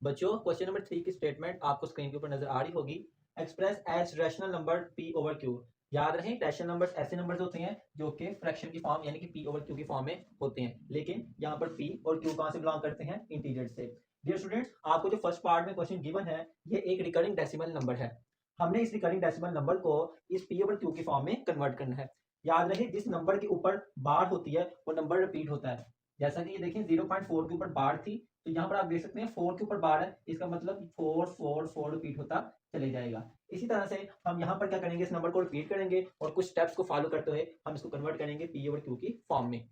बच्चों question number 3 की statement आपको स्क्रीन के ऊपर नजर आ रही होगी। Express as rational number p over q। याद रहे रैशनल नंबर्स ऐसे नंबर्स होते हैं जो कि फ्रैक्शन की फॉर्म यानी कि p ओवर q की फॉर्म में होते हैं, लेकिन यहाँ पर p और q कहां से बिलोंग करते हैं? इंटीजर से। डियर स्टूडेंट्स, आपको जो फर्स्ट पार्ट में क्वेश्चन गिवन है ये एक रिकरिंग डेसिमल नंबर है। हमने इस रिकरिंग डेसिमल नंबर को इस p ओवर q की फॉर्म में कन्वर्ट करना है। याद रहे जिस नंबर के ऊपर बार होती है वो नंबर रिपीट होता है। जैसा कि ये देखें 0.4 के ऊपर बार थी, तो यहाँ पर आप देख सकते हैं 4 के ऊपर बार है, इसका मतलब 4 4 4 रिपीट होता चले जाएगा। इसी तरह से हम यहाँ पर क्या करेंगे, इस नंबर को रिपीट करेंगे और कुछ स्टेप्स को फॉलो करते हुए हम इसको कन्वर्ट करेंगे पी ओवर क्यू की फॉर्म में।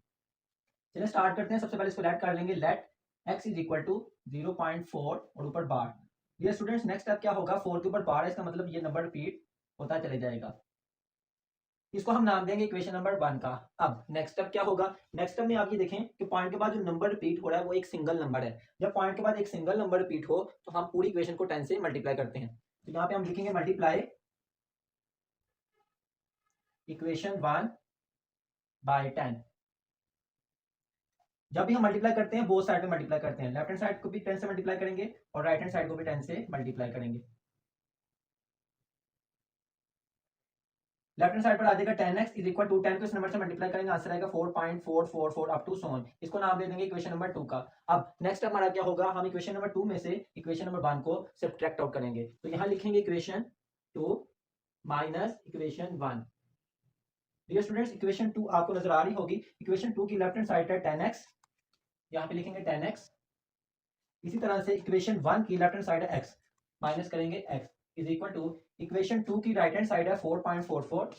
चलिए स्टार्ट करते हैं। सबसे पहले इसको लेट कर लेंगे, let x is equal to 0.4 और ऊपर bar. Dear students, next step क्या होगा? 4 के ऊपर बार है, इसका मतलब ये नंबर रिपीट होता चले जाएगा। इसको हम नाम देंगे इक्वेशन नंबर 1 का। अब नेक्स्ट स्टेप क्या होगा? नेक्स्ट स्टेप में आप ये देखें कि पॉइंट के बाद जो नंबर रिपीट हो रहा है वो एक सिंगल नंबर है। जब पॉइंट के बाद एक सिंगल नंबर रिपीट हो तो हम पूरी इक्वेशन को 10 से मल्टीप्लाई करते हैं। तो यहाँ पे हम लिखेंगे मल्टीप्लाई इक्वेशन 1 बाय 10। जब भी हम मल्टीप्लाई करते हैं बोथ साइड पे मल्टीप्लाई करते हैं, लेफ्ट हैंड साइड को भी 10 से मल्टीप्लाई करेंगे और राइट हैंड साइड को भी 10 से मल्टीप्लाई करेंगे। लेफ्ट हैंड साइड पर आ जाएगा 10x इज इक्वल टू 10 को इस नंबर से मल्टीप्लाई करेंगे, आंसर आएगा 4.444 अप टू सो ऑन। इसको नाम दे देंगे इक्वेशन नंबर 2 का। अब नेक्स्ट हमारा क्या होगा? हम इक्वेशन नंबर 2 में से इक्वेशन नंबर 1 को सब्ट्रैक्ट आउट करेंगे। तो यहां लिखेंगे equation 2 minus equation 1। Dear students, equation 2 आपको नजर आ रही होगी। इक्वेशन 2 की लेफ्ट हैंड साइड है 10x, यहाँ पे लिखेंगे 10x। इसी तरह से इक्वेशन 1 की लेफ्ट हैंड साइड है x, माइनस करेंगे x is equal to equation 2 की राइट हैंड साइड है 4.44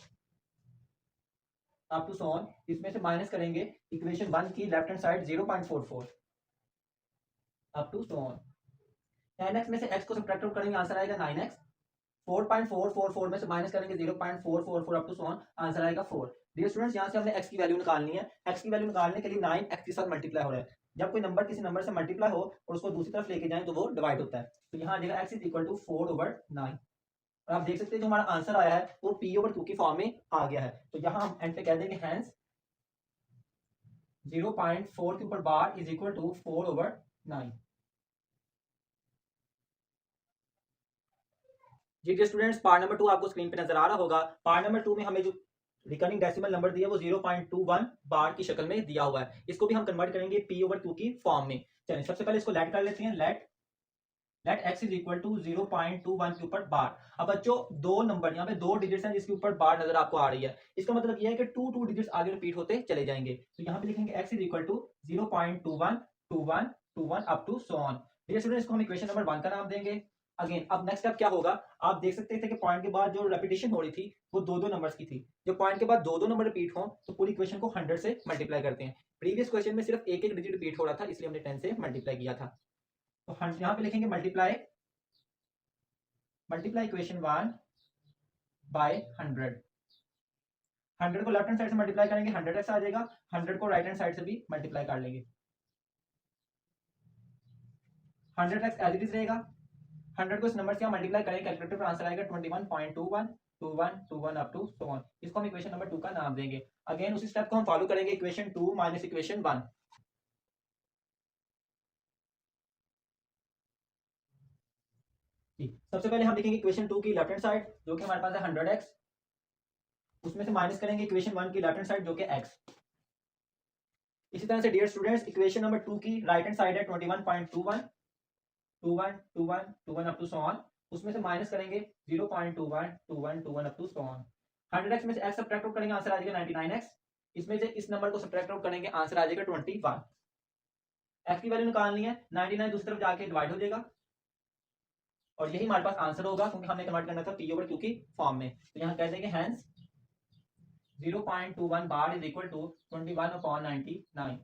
अप टू सो ऑन। इसमें से माइनस करेंगे इक्वेशन 1 की left hand side 0.44 up to so on. 10x में से x को सब्ट्रैक्ट आउट करेंगे, आंसर आएगा 9x। 4.444 में से माइनस करेंगे 0.444 up to so on, answer आएगा 4। डियर स्टूडेंट्स, यहाँ से हमने x की वैल्यू निकालनी है। x की वैल्यू निकालने के लिए 9x के साथ मल्टीप्लाई हो रहा है। जब कोई नंबर किसी नंबर से मल्टीप्लाई हो और उसको दूसरी तरफ लेके जाएं तो वो डिवाइड होता है। तो यहाँ आ जाएगा x इज इक्वल टू 4/9। और आप देख सकते हैं जो हमारा आंसर आया है वो p ओवर 2 की फॉर्म में आ गया है। तो यहाँ हम एंड पे कह देंगे हैंस 0.4 के ऊपर बार इज इक्वल टू 4/9। जी डियर स्टूडेंट्स, पार्ट नंबर 2 आपको स्क्रीन पे नजर आ रहा होगा। पार्ट नंबर 2 में हमें जो रिकरिंग डेसिमल नंबर दिया वो 0.21 बार की शक्ल में दिया हुआ है। इसको भी हम कन्वर्ट करेंगे p ओवर 2 की फॉर्म में। चलिए सबसे पहले इसको लेट कर लेते हैं। Let x is equal to 0.21 के ऊपर बार। अब बच्चों दो नंबर यहाँ पे दो डिजिट्स हैं जिसके ऊपर बार नजर आपको आ रही है, इसका मतलब यह है कि टू डिजिट्स आगे रिपीट होते चले जाएंगे। तो यहाँ पे लिखेंगे x is equal to 0.21 up to so on. Dear students, इसको हम इक्वेशन नंबर 1 का नाम देंगे। अगेन अब नेक्स्ट स्टेप क्या होगा? आप देख सकते थे कि पॉइंट के बाद जो रेपिटेशन हो रही थी वो दो नंबर्स की थी। जब पॉइंट के बाद दो नंबर रिपीट हो तो पूरी इक्वेशन को 100 से मल्टीप्लाई करते हैं। प्रीवियस क्वेश्चन में सिर्फ एक डिजिट रिपीट हो रहा था, इसलिए हमने 10 से मल्टीप्लाई किया था। तो यहाँ पे लिखेंगे मल्टीप्लाई इक्वेशन 1 बाय 100। 100 को लेफ्ट हैंड साइड से मल्टीप्लाई करेंगे 100x आ जाएगा, 100 को राइट हैंड साइड से भी मल्टीप्लाई कर लेंगे। 100x एज इट इज रहेगा। 100 को इस नंबर से हम मल्टीप्लाई करेंगे, कैलकुलेटर पर आंसर आएगा 21.21 अप टू सो ऑन। इसको हम इक्वेशन नंबर 2 का नाम देंगे। अगेन उसी स्टेप को हम फॉलो करेंगे, इक्वेशन 2 माइनस इक्वेशन 1। सबसे पहले हम लिखेंगे इक्वेशन 2 की लेफ्ट हैंड साइड जो कि हमारे पास है 100x, उसमें से माइनस करेंगे इक्वेशन 1 की लेफ्ट हैंड साइड जो कि x। इसी तरह से डियर स्टूडेंट्स, इक्वेशन नंबर 2 की राइट हैंड साइड है 21.21 अप टू सो ऑन, उसमें से माइनस करेंगे 0.21 up to so on. 100x में से x सब्ट्रैक्ट आउट करेंगे, आंसर आ जाएगा 99x। इसमें से इस नंबर को सब्ट्रैक्ट आउट करेंगे, आंसर आ जाएगा 21। x की वैल्यू निकालनी है, 99 दूसरी तरफ जाके डिवाइड हो जाएगा और यही हमारे पास आंसर होगा क्योंकि हमने कन्वर्ट करना था p ओवर q की फॉर्म में। तो यहाँ कह देंगे hence 0.21 bar is equal to 21/99।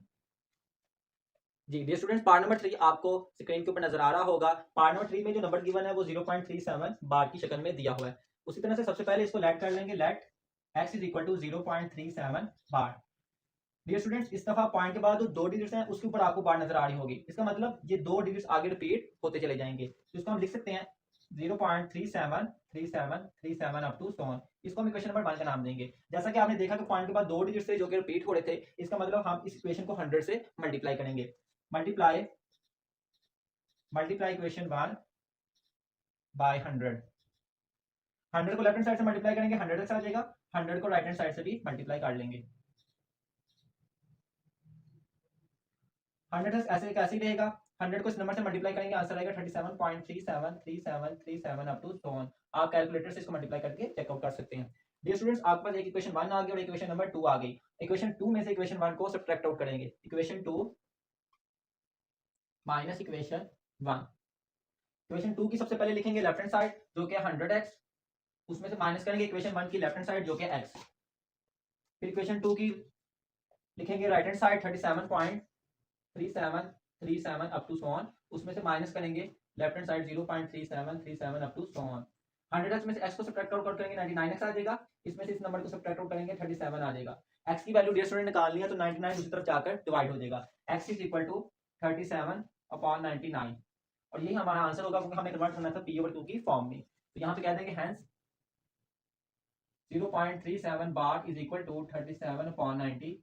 जी डियर स्टूडेंट्स, पार्ट नंबर 3 आपको स्क्रीन के ऊपर नजर आ रहा होगा। पार्ट नंबर 3 में जो नंबर गिवन है वो 0.37 बार की शक्ल में दिया हुआ है। उसी तरह से सबसे पहले इसको लेट कर लेंगे, let x is equal to 0.37 bar. Dear students, इस दफा पॉइंट के बाद जो दो डिजिट्स हैं उसके ऊपर आपको बार नजर आ रही होगी, इसका मतलब ये दो डिजिट्स आगे रिपीट होते चले जाएंगे। तो इसको हम लिख सकते हैं 0.373737 अप टू सो ऑन। इसको हम इक्वेशन नंबर 1 का नाम देंगे। जैसा कि आपने देखा कि पॉइंट के बाद दो डिजिट से जो कि रिपीट हो रहे थे, इसका मतलब हम इस इक्वेशन को 100 से मल्टीप्लाई करेंगे। Multiply equation 1 bye 100। 100 को लेफ्ट हैंड साइड से मल्टीप्लाई करेंगे 100 आ जाएगा, 100 को राइट हैंड साइड से भी मल्टीप्लाई कर लेंगे। 100 ऐसे कैसे रहेगा, 100 को इस नंबर से मल्टीप्लाई करेंगे आंसर आएगा 37.373737 अप टू सो ऑन। आप कैलकुलेटर से इसको मल्टीप्लाई करके चेकआउट कर सकते हैं। डियर स्टूडेंट्स, आपके पास एक इक्वेशन 1 आ गई और इक्वेशन नंबर 2 आ गई। इक्वेशन 2 में से इक्वेशन 1 को सब्ट्रैक्ट आउट करेंगे। Equation 2 minus equation 1। इक्वेशन 2 की सबसे पहले लिखेंगे लेफ्ट हैंड साइड जो कि 100x, उसमें से माइनस करेंगे इक्वेशन 1 की लेफ्ट हैंड साइड जो कि x। फिर इक्वेशन 2 की लिखेंगे right hand side 37.3737 up to so on, उसमें से माइनस करेंगे left hand side 0.3737 up to so on. 100x में से x को सब्ट्रैक्ट आउट करेंगे 99x आ जाएगा, इसमें से इस नंबर को सब्ट्रैक्ट आउट करेंगे 37 आ जाएगा। x की वैल्यू डियर स्टूडेंट निकालनी है तो 99 दूसरी तरफ जाकर डिवाइड हो जाएगा। x इज इक्वल टू 37/99 और यही हमारा आंसर होगा क्योंकि हमें कन्वर्ट करना था p/2 की फॉर्म में। तो यहाँ पे कह देंगे hence 0.37 bar is equal to 37/99।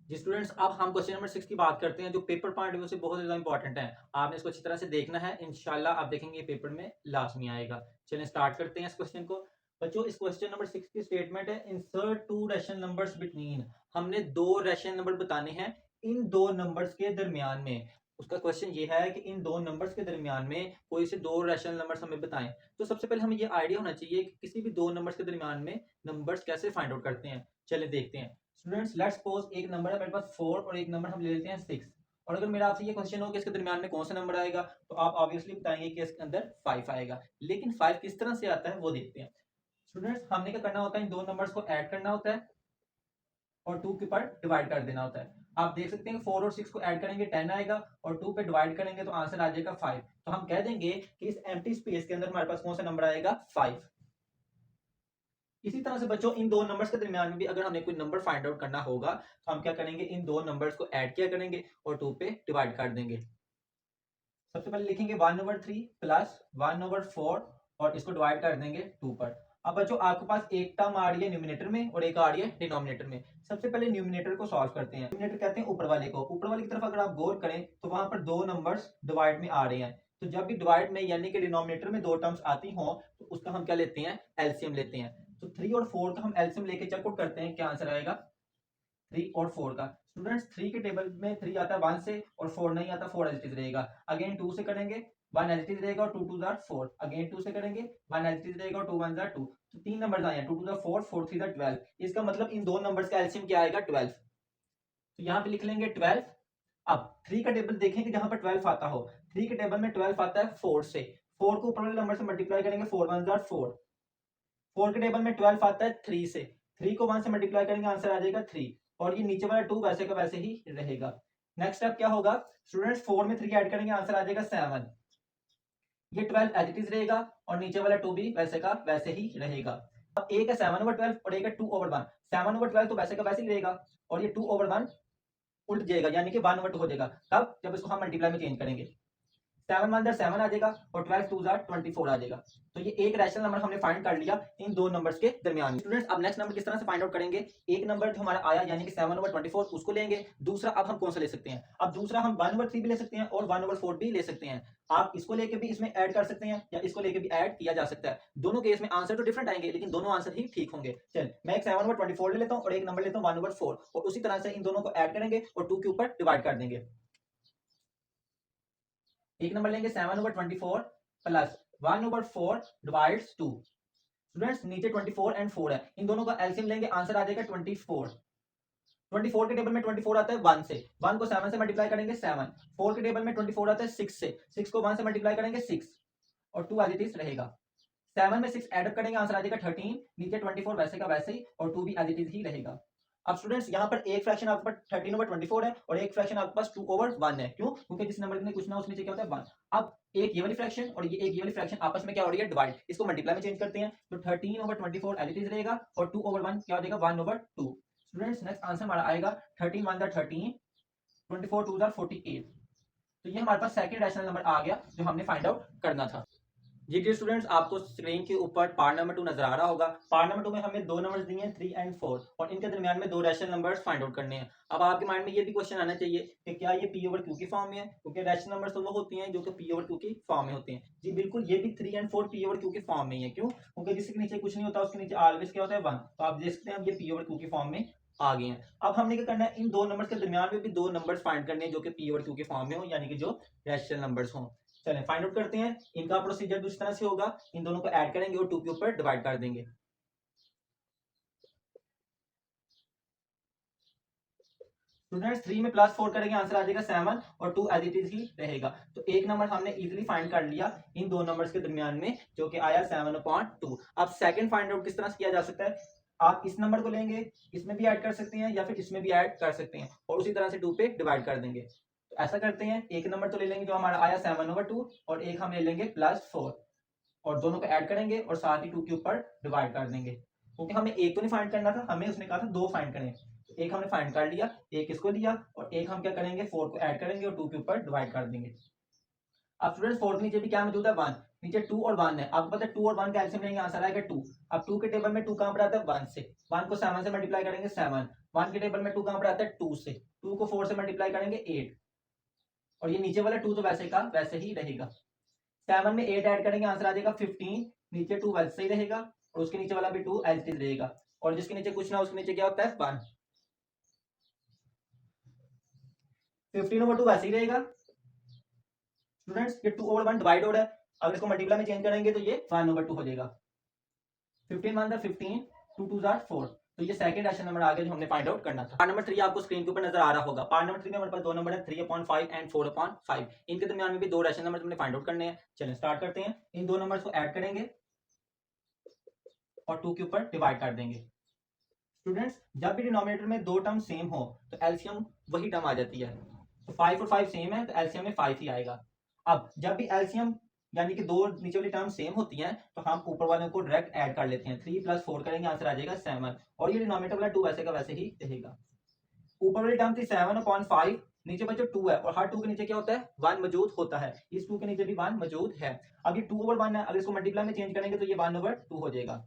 जी स्टूडेंट्स, अब हम क्वेश्चन नंबर 6 की बात करते हैं जो पेपर पॉइंट ऑफ व्यू से बहुत ज्यादा इंपॉर्टेंट है। आपने इसको अच्छी तरह से देखना है, इंशाल्लाह आप देखेंगे पेपर में लाजमी आएगा। चलिए स्टार्ट करते हैं इस क्वेश्चन को। बच्चों, इस क्वेश्चन नंबर 6 की स्टेटमेंट है इंसर्ट 2 रैशनल नंबर्स बिटवीन। हमने 2 रैशनल नंबर बताने हैं इन 2 नंबर्स के दरमियान में। उसका क्वेश्चन ये है कि इन 2 नंबर्स के दरमियान में कोई से 2 रैशनल नंबर्स हमें बताएं। तो सबसे पहले हमें ये आइडिया होना चाहिए कि किसी भी 2 नंबर्स के दरमियान में नंबर्स कैसे फाइंड आउट करते हैं। चलिए देखते हैं। स्टूडेंट्स, लेट्स सपोज एक नंबर है मेरे पास 4 और एक नंबर हम ले लेते हैं 6। और अगर मेरा आपसे ये क्वेश्चन हो कि इसके दरमियान में कौन सा नंबर आएगा, तो आप ऑब्वियसली बताएंगे कि इसके अंदर 5 आएगा। लेकिन 5 किस तरह से आता है वो देखते हैं। स्टूडेंट्स, हमने क्या करना होता है, इन 2 नंबर्स को ऐड करना होता है और 2 के ऊपर डिवाइड कर देना होता है। आप देख सकते हैं 4 और 6 को ऐड करेंगे 10 आएगा और 2 पे डिवाइड करेंगे तो आंसर आ जाएगा 5। तो हम कह देंगे कि इस एम्प्टी स्पेस के अंदर हमारे पास कौन सा नंबर आएगा, 5। इसी तरह से बच्चों, इन 2 नंबर्स के दरमियान में भी अगर हमें कोई नंबर फाइंड आउट करना होगा तो हम क्या करेंगे, इन 2 नंबर्स को ऐड किया करेंगे और 2 पे डिवाइड कर देंगे। सबसे पहले लिखेंगे 1/3 प्लस 1/4 और इसको डिवाइड कर देंगे 2 पर। अब बच्चों, आपके पास एक टर्म आ रही है न्यूमिनेटर में और एक आ रही है डिनोमिनेटर में। सबसे पहले न्यूमिनेटर को सॉल्व करते हैं। न्यूमिनेटर कहते हैं ऊपर वाले को। ऊपर वाले की तरफ अगर आप गौर करें तो वहां पर 2 नंबर्स डिवाइड में आ रहे हैं। तो जब भी डिवाइड में यानी कि डिनोमिनेटर में 2 टर्म्स आती हों तो उसका हम क्या लेते हैं, एलसीएम लेते हैं। तो 3 और 4 का हम एलसीएम लेके चेकआउट करते हैं, क्या आंसर आएगा 3 और 4 का। स्टूडेंट्स, 3 के टेबल में 3 आता है 1 से और 4 नहीं आता, 4 एज इट इज रहेगा। अगेन 2 से करेंगे 1 एज इट इज रहेगा और 2 2 4। अगेन 2 से करेंगे 1 एज इट इज रहेगा और 2 1 2। तो 3 नंबर्स आए हैं, 2 2 4, 4 3 12। इसका मतलब इन 2 नंबर्स का एलसीएम क्या आएगा, 12। तो यहाँ पे लिख लेंगे 12। अब 3 का टेबल देखें कि जहां पर 12 आता हो। 3 के टेबल में 12 आता है 4 से। 4 को ऊपर वाले नंबर से मल्टीप्लाई करेंगे 4 1 4। 4 के टेबल में 12 आता है 3 से। 3 को 1 से मल्टीप्लाई करेंगे आंसर आ जाएगा 3 और ये नीचे वाला 2 वैसे का वैसे ही रहेगा। नेक्स्ट स्टेप क्या होगा स्टूडेंट्स, 4 में 3 ऐड करेंगे आंसर आ जाएगा 7। ये 12 एज इट इज रहेगा और नीचे वाला 2 भी वैसे का वैसे ही रहेगा। अब एक है 7/12 और एक है 2/1। 7/12 तो वैसे का वैसे ही रहेगा और ये 2/1 उल्ट जाएगा यानी कि 1/2 हो जाएगा। तब जब इसको हम मल्टीप्लाई में चेंज करेंगे 7 1 7 आ जाएगा और 12 2 24 आ जाएगा। तो ये एक रैशनल नंबर हमने फाइंड कर लिया इन 2 नंबर्स के दरमियान। स्टूडेंट्स, अब नेक्स्ट नंबर किस तरह से फाइंड आउट करेंगे, एक नंबर जो हमारा आया यानी कि 7/24 उसको लेंगे। दूसरा अब हम कौन सा ले सकते हैं, अब दूसरा हम 1/3 भी ले सकते हैं और 1/4 भी ले सकते हैं। आप इसको लेके भी इसमें ऐड कर सकते हैं या इसको लेके भी ऐड किया जा सकता है। दोनों केस में आंसर तो डिफरेंट आएंगे लेकिन दोनों आंसर ही ठीक होंगे। चल, मैं एक 7/24 ले लेता हूँ और एक नंबर लेता हूँ 1/4 और उसी तरह से इन दोनों को ऐड करेंगे और 2 के ऊपर डिवाइड कर देंगे। एक नंबर लेंगे 7/24 प्लस 1/4 डिवाइड्स 2। स्टूडेंट्स, नीचे 24 एंड 4 है, इन दोनों का एलसीएम लेंगे आंसर आ जाएगा 24। 24 के टेबल में 24 आता है 1 से। 1 को 7 से मल्टीप्लाई करेंगे 7। 4 के टेबल में 24 आता है 6 से। 6 को 1 से मल्टीप्लाई करेंगे 6 और 2 एज इट इज रहेगा। 7 में 6 ऐड अप करेंगे आंसर आ जाएगा 13। नीचे 24 वैसे का वैसे ही और 2 भी एज इट इज ही रहेगा। अब स्टूडेंट्स, यहाँ पर एक फ्रैक्शन आपके पास 13/24 है और एक फ्रैक्शन आपके पास 2/1 है। क्यों? क्योंकि जिस नंबर में कुछ ना उसमें क्या होता है 1। अब एक ये वाली फ्रैक्शन और ये वाली फ्रैक्शन आपस में क्या हो रही है, डिवाइड। इसको मल्टीप्लाई में चेंज करते हैं तो 13/24 एज इट इज रहेगा और 2/1 क्या हो जाएगा 1/2। स्टूडेंट्स, नेक्स्ट आंसर हमारा आएगा 13 1 13, 24 2 48। तो ये हमारे पास सेकंड रैशनल नंबर आ गया जो हमने फाइंड आउट करना था। जी डियर स्टूडेंट्स, आपको स्क्रीन के ऊपर पार्ट नंबर 2 नजर आ रहा होगा। पार्ट नंबर 2 में हमें दो नंबर्स दिए हैं 3 एंड 4 और इनके दरमियान में दो रैशनल नंबर्स फाइंड आउट करने हैं। अब आपके माइंड में ये भी क्वेश्चन आना चाहिए कि क्या ये p ओवर q की फॉर्म में है, क्योंकि रैशनल नंबर्स तो वो होती हैं जो कि p ओवर q की फॉर्म में होते हैं। जी बिल्कुल, ये भी 3 एंड 4 p ओवर q की फॉर्म में ही है। क्यों? क्योंकि जिसके नीचे कुछ नहीं होता उसके नीचे ऑलवेज क्या होता है 1। तो आप देख सकते हैं अब ये p ओवर q की फॉर्म में आ गए हैं। अब हमने क्या करना है, इन दो नंबर्स के दरमियान में भी दो नंबर्स फाइंड करने हैं जो कि p ओवर q की फॉर्म में हो, यानी कि जो रैशनल नंबर्स हों। चलें फाइंड आउट करते हैं। इनका प्रोसीजर दूसरी तरह से होगा, इन दोनों को ऐड करेंगे और 2 के ऊपर डिवाइड कर देंगे। स्टूडेंट्स 3 में +4 करेंगे, आंसर आ जाएगा 7 और 2 एज इट इज ही रहेगा। तो एक नंबर हमने इजीली फाइंड कर लिया इन दो नंबर्स के दरमियान में, जो कि आया 7/2। अब सेकंड फाइंड आउट किस तरह से किया जा सकता है, आप इस नंबर को लेंगे, इसमें भी ऐड कर सकते हैं या फिर इसमें भी ऐड कर सकते हैं और उसी तरह से 2 पे डिवाइड कर देंगे। तो ऐसा करते हैं, एक नंबर तो ले लेंगे जो हमारा आया 7/2 और एक हम ले लेंगे +4 और दोनों को ऐड करेंगे और साथ ही 2 के ऊपर डिवाइड कर देंगे। क्योंकि हमें एक तो नहीं फाइंड करना था, हमें उसने कहा था दो फाइंड करें। तो एक हमने फाइंड कर लिया, एक इसको लिया और एक हम क्या करेंगे 4 को ऐड करेंगे और 2 के ऊपर डिवाइड कर देंगे। अब स्टूडेंट्स 4 के नीचे भी क्या मौजूद है 1, नीचे 2 और 1 है। आपको पता है 2 और 1 का एलसीएम लेंगे, आंसर आएगा 2। अब 2 के टेबल में 2 कहां पर आता है 1 से, 1 को 7 से मल्टीप्लाई करेंगे 7, 1 के टेबल में 2 कहां पर आता है 2 से, 2 को 4 से मल्टीप्लाई करेंगे 8 और ये नीचे वाला 2 तो वैसे का वैसे ही रहेगा। 7 में 8 ऐड करेंगे, आंसर आ जाएगा 15, नीचे 2 वैसे ही रहेगा और उसके नीचे वाला भी 2 एज इट इज रहेगा और जिसके नीचे कुछ ना उसके नीचे क्या होता है 1। 15/2 वैसे ही रहेगा। स्टूडेंट्स ये 2/1 डिवाइड हो रहा है, अगर इसको मल्टीप्लाई में चेंज करेंगे तो ये 1/2 हो जाएगा। 15 1 15, 2 2 4। तो ये सेकंड रैशनल नंबर आ गया जो हमने फाइंड आउट करना था। पार्ट नंबर 3 आपको स्क्रीन के ऊपर नजर आ रहा होगा। पार्ट नंबर 3 में हमारे पास दो नंबर है 3/5 एंड 4/5। इनके दरमियान में भी दो रैशनल नंबर हमने फाइंड आउट करने हैं। चलिए स्टार्ट करते हैं। इन दो नंबर्स को ऐड करेंगे और 2 के ऊपर डिवाइड कर देंगे। स्टूडेंट्स जब भी डिनोमिनेटर में दो टर्म सेम हो तो एलसीएम वही टर्म आ जाती है। तो 5 और 5 सेम है तो एलसीएम में 5 ही आएगा। अब जब भी एलसीएम यानी कि दो नीचे वाली टर्म सेम होती हैं तो हम ऊपर वाले को डायरेक्ट ऐड कर लेते हैं। 3 + 4 करेंगे, आंसर आ जाएगा 7 और ये डिनोमिनेटर वाला 2 वैसे का वैसे ही रहेगा। ऊपर वाली टर्म थी 7/5, नीचे बच्चों 2 है और हर 2 के नीचे क्या होता है 1 मौजूद होता है। इस 2 के नीचे भी 1 मौजूद है। अब ये 2/1 है, अगर इसको मल्टीप्लाई में चेंज करेंगे तो ये 1/2 हो जाएगा।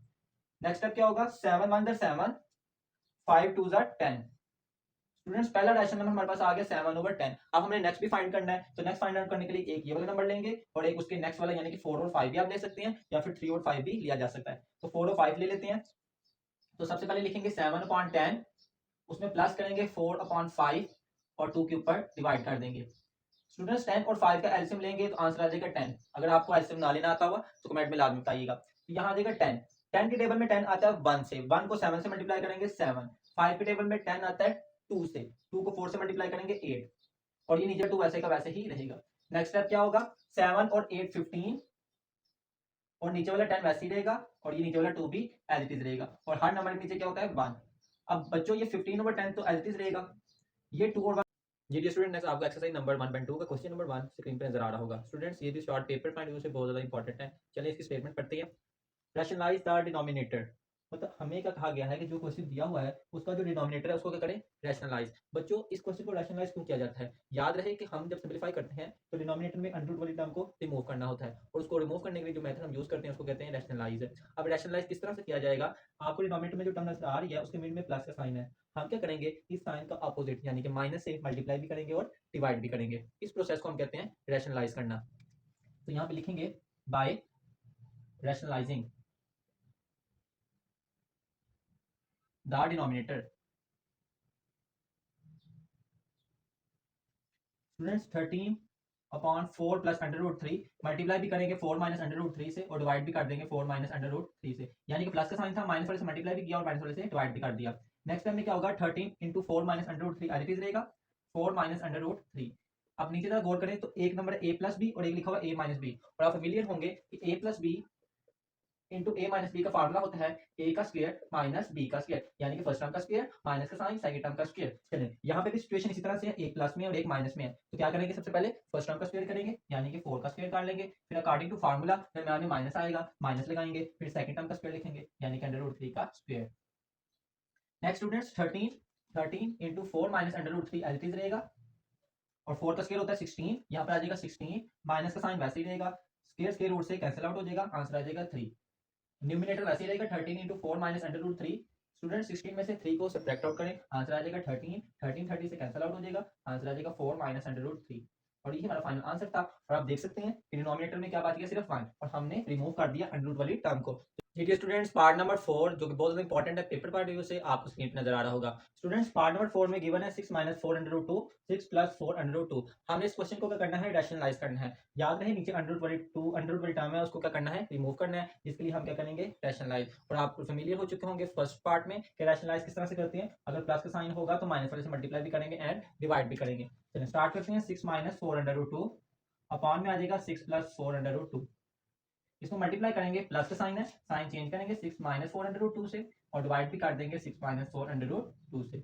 नेक्स्ट स्टेप क्या होगा, 7 1 7, 5 2 10। स्टूडेंट्स पहला रैशनल नंबर हमारे पास आ गया 7/10। अब हमने नेक्स्ट भी फाइंड करना है, तो नेक्स्ट फाइंड आउट करने के लिए एक ये वाला नंबर लेंगे और एक उसके नेक्स्ट वाला यानी कि 4 और 5 भी आप ले सकते हैं या फिर 3 और 5 भी लिया जा सकता है। तो 4 और 5 ले लेते हैं। तो सबसे पहले लिखेंगे 7/10, उसमें प्लस करेंगे 4/5 और 2 के ऊपर डिवाइड कर देंगे। स्टूडेंट्स 10 और 5 का एलसीएम लेंगे तो आंसर आ जाएगा 10। अगर आपको एलसीएम ना लेना आता हुआ तो कमेंट में लाजमी बताइएगा। तो यहाँ आ जाएगा 10। 10 के टेबल में 10 आता है 1 से, 1 को 7 से मल्टीप्लाई करेंगे 7, 5 के टेबल में 10 आता है 2 से, 2 को 4 से मल्टीप्लाई करेंगे 8 और ये नीचे 2 वैसे का वैसे ही रहेगा। नेक्स्ट स्टेप क्या होगा, 7 और 8 15 और नीचे वाला 10 वैसे ही रहेगा और ये नीचे वाला 2 भी एज इट इज रहेगा और हर नंबर के नीचे क्या होता है 1। अब बच्चों ये 15/10 तो एज इट इज रहेगा, ये 2 और जी डियर स्टूडेंट, नेक्स्ट आपका एक्सरसाइज नंबर 1.2 का क्वेश्चन नंबर 1 स्क्रीन पे नजर आ रहा होगा। स्टूडेंट्स ये भी short paper point of view से बहुत ज्यादा इंपॉर्टेंट है। चलिए इसकी स्टेटमेंट पढ़ते हैं। रैशनलाइज द डिनोमिनेटर, मतलब हमें क्या कहा गया है कि जो क्वेश्चन दिया हुआ है उसका जो डिनोमिनेटर है उसको क्या करें रैशनलाइज। बच्चों इस क्वेश्चन को रैशनलाइज क्यों किया जाता है, याद रहे कि हम जब सिंपलीफाई करते हैं तो डिनोमिनेटर में अंडर रूट वाली टर्म को रिमूव करना होता है और उसको रिमूव करने के लिए जो मेथड हम यूज करते हैं उसको कहते हैं रैशनलाइज। अब रैशनलाइज किस तरह से किया जाएगा, आपको डिनोमिनेटर में जो टर्म नजर आ रही है उसके मिड में प्लस का साइन है, हम क्या करेंगे इस साइन का अपोजिट यानी कि माइनस से मल्टीप्लाई भी करेंगे और डिवाइड भी करेंगे। इस प्रोसेस को हम कहते हैं रैशनलाइज करना। तो यहाँ पे लिखेंगे by rationalising the denominator. Students 13/4 plus √3 multiply भी करेंगे 4 माइनस √3 से और डिवाइड भी कर देंगे 4 माइनस √3 से, यानी कि प्लस का साइन था माइनस वाले से मल्टीप्लाई भी किया और माइनस वाले से डिवाइड भी कर दिया। नेक्स्ट टाइम में क्या होगा 13 into 4 minus √3 as it is रहेगा 4 माइनस √3। अब नीचे तरफ गौर करें तो एक नंबर ए प्लस बी और एक लिखा हुआ ए माइनस बी और आप फेमिलियर होंगे कि ए प्लस बी इंटू ए माइनस बी का फार्मूला होता है ए का स्क्वायर माइनस बी का स्क्वायर, यानी कि फर्स्ट टर्म का स्क्वायर माइनस का साइन सेकंड टर्म का स्क्वायर। चलिए यहाँ पे भी सिचुएशन इसी तरह से है, एक प्लस में और एक माइनस में है, तो क्या करेंगे सबसे पहले फर्स्ट टर्म का स्क्वायर करेंगे यानी कि 4 का स्क्वायर कर लेंगे, फिर अकॉर्डिंग टू फार्मूला दरम्यान में माइनस आएगा माइनस लगाएंगे, फिर सेकंड टर्म का स्क्वायर लिखेंगे यानी कि √3 का square. Next students 13 into 4 minus √3 as it is रहेगा और 4 का स्क्वायर होता है 16, यहाँ पर आ जाएगा 16 माइनस का साइन वैसे ही रहेगा स्क्वायर स्क्वायर रूट से कैंसिल आउट हो जाएगा, आंसर आ जाएगा 3। न्यूमिनेटर वैसे ही रहेगा 13 into 4 minus under root 3। Student 16 में से 3 को सब्ट्रैक्ट आउट करें, आंसर आ जाएगा 13। 13 30 से कैंसिल आउट हो जाएगा, आंसर आ जाएगा 4 माइनस अंडर रूट 3। और ये हमारा फाइनल आंसर था। और आप देख सकते हैं कि डिनोमिनेटर में क्या बात किया, सिर्फ 1, और हमने रिमूव कर दिया अंडर रूट वाली टर्म को। जी स्टूडेंट्स, पार्ट नंबर 4 जो कि बहुत ज्यादा इंपॉर्टेंट है पेपर पॉइंट ऑफ व्यू से, आपको स्क्रीन पे नजर आ रहा होगा। स्टूडेंट्स पार्ट नंबर 4 में गिवन है 6 minus 4 under root 2, 6 plus 4 under root 2। हमने इस क्वेश्चन को क्या करना है, रैशनलाइज करना है। याद रहे नीचे अंडर रूट वाली 2 अंडर रूट वाली टर्म है, उसको क्या करना है, रिमूव करना है, जिसके लिए हम क्या करेंगे, रैशनलाइज। और आप फेमिलियर हो चुके होंगे फर्स्ट पार्ट में कि रैशनलाइज किस तरह से करते हैं। अगर प्लस का साइन होगा तो माइनस वाले से मल्टीप्लाई भी करेंगे एंड डिवाइड भी करेंगे। चलिए स्टार्ट करते हैं। 6 माइनस 4 अंडर रूट 2 अपॉन में आ जाएगा 6 प्लस 4 अंडर रूट 2। इसको मल्टीप्लाई करेंगे, प्लस का साइन है, साइन चेंज करेंगे 6 माइनस 4 अंडर रूट 2 से, और डिवाइड भी कर देंगे 6 माइनस 4 अंडर रूट 2 से।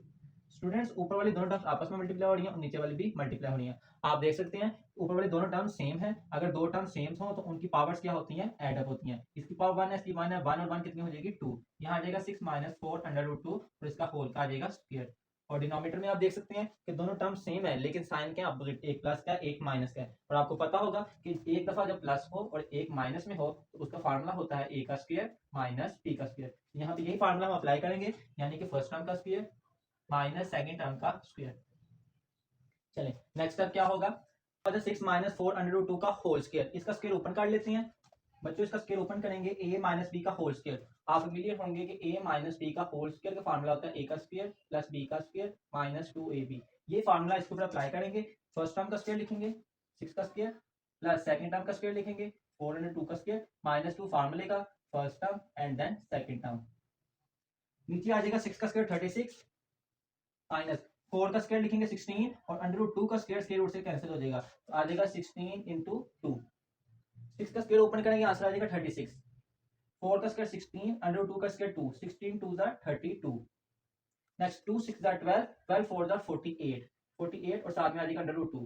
स्टूडेंट्स ऊपर वाली दोनों टर्म्स आपस में मल्टीप्लाई हो रही हैं और नीचे वाली भी मल्टीप्लाई हो रही हैं। आप देख सकते हैं ऊपर वाली दोनों टर्म्स सेम है। अगर दो टर्म्स सेम हो तो उनकी पावर्स क्या होती हैं, ऐड अप होती हैं। इसकी पावर 1 है, इसकी 1 है, 1 और 1 कितनी हो जाएगी, 2। यहाँ आ जाएगा 6 माइनस 4 अंडर रूट 2 और इसका होल का आ जाएगा स्क्वायर। और डिनोमिनेटर में आप देख सकते हैं कि दोनों टर्म सेम है, लेकिन साइन क्या अपोजिट, एक प्लस का एक माइनस का है। और आपको पता होगा कि एक दफा जब प्लस हो और एक माइनस में हो तो उसका फार्मूला होता है ए का स्क्वायर माइनस बी का स्क्वायर। यहाँ पे यही फार्मूला हम अप्लाई करेंगे, यानी कि फर्स्ट टर्म का स्क्वायर माइनस सेकंड टर्म का स्क्वायर। चलिए नेक्स्ट स्टेप क्या होगा, 6 माइनस 4 अंडर रूट 2 का होल स्क्वायर। इसका स्क्वायर ओपन कर लेते हैं बच्चों। इसका स्क्वायर ओपन करेंगे, ए माइनस बी का होल स्क्वायर। आप फेमिलियर होंगे कि ए माइनस बी का होल स्क्वायर का फार्मूला होता है ए का स्क्वायर प्लस बी का स्क्वायर माइनस 2ab। ये फार्मूला इसके ऊपर अप्लाई करेंगे। फर्स्ट टर्म का स्क्वायर लिखेंगे 6 का स्क्वायर प्लस सेकंड टर्म का स्क्वायर लिखेंगे 4 अंडर 2 का स्क्वायर माइनस 2 फार्मूले का first term and then second term. नीचे आ जाएगा 6 का स्क्वायर 36 माइनस 4 का स्क्वायर लिखेंगे 16 और अंडर रूट 2 का स्क्वायर स्क्वायर रूट से कैंसिल हो जाएगा, तो आ जाएगा 16 इंटू 2। 6 का स्क्वायर ओपन करेंगे, आंसर आ जाएगा 36। 4 का स्क्वायर 16 अंडर रूट 2 का स्क्वायर 2, 16 2 ज़ा 32। नेक्स्ट 2 6 ज़ा 12, 12 4 ज़ा 48, 48 और साथ में आ जाएगा अंडर रूट 2।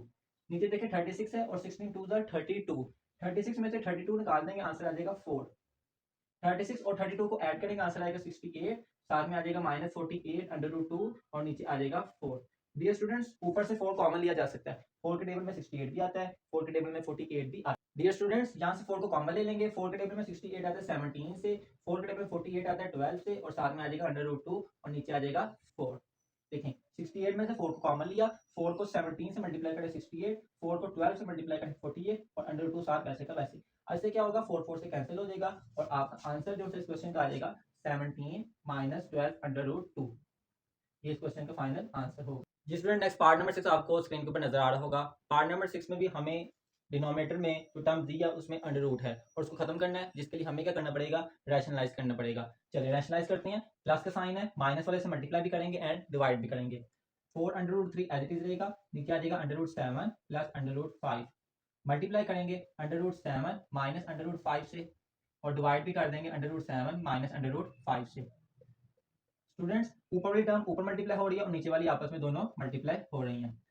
नीचे देखिए 36 है और 16 2 ज़ा 32, 36 में से 32 निकाल देंगे, आंसर आ जाएगा 4। 36 और 32 को ऐड करेंगे, आंसर आएगा 68, साथ में आ जाएगा माइनस 48 अंडर रूट 2 और नीचे आ जाएगा 4। डियर स्टूडेंट्स ऊपर से 4 कॉमन लिया जा सकता है, 4 के टेबल में 68 भी आता है, 4 के टेबल में 48 भी आता है। डियर स्टूडेंट्स यहाँ से 4 को कॉमन ले लेंगे, 4 के टेबल में 68 आता है 17 से, 4 के टेबल में 48 आता है 12 से, और साथ में आ जाएगा अंडर रूट 2 और नीचे आ जाएगा 4। देखें 68 में से 4 को कॉमन लिया, 4 को 17 से मल्टीप्लाई करें 68, 4 को 12 से मल्टीप्लाई करें 48 और अंडर रूट 2 साथ वैसे का वैसे। ऐसे क्या होगा, 4 4 से कैंसिल हो जाएगा और आपका आंसर जो है इस क्वेश्चन का आ जाएगा 17 माइनस 12 अंडर रूट 2। ये इस क्वेश्चन का फाइनल आंसर होगा। जी स्टूडेंट नेक्स्ट पार्ट नंबर 6 आपको स्क्रीन के ऊपर नजर आ रहा होगा। पार्ट नंबर 6 में भी हमें डिनोमिनेटर में जो टर्म दिया उसमें अंडर रूट है और उसको खत्म करना है, जिसके लिए हमें क्या करना पड़ेगा, रैशनलाइज करना पड़ेगा। चलिए रैशनलाइज करते हैं। प्लस का साइन है, माइनस वाले से मल्टीप्लाई भी करेंगे एंड डिवाइड भी करेंगे। 4 under root 3 as it is रहेगा, नीचे आ जाएगा under root 7 plus under root 5। Multiply करेंगे under root 7 minus under root 5 से, और डिवाइड भी कर देंगे under root 7 minus under root 5 से। स्टूडेंट्स ऊपर वाली टर्म ऊपर मल्टीप्लाई हो रही है और नीचे वाली आपस में दोनों मल्टीप्लाई हो रही हैं।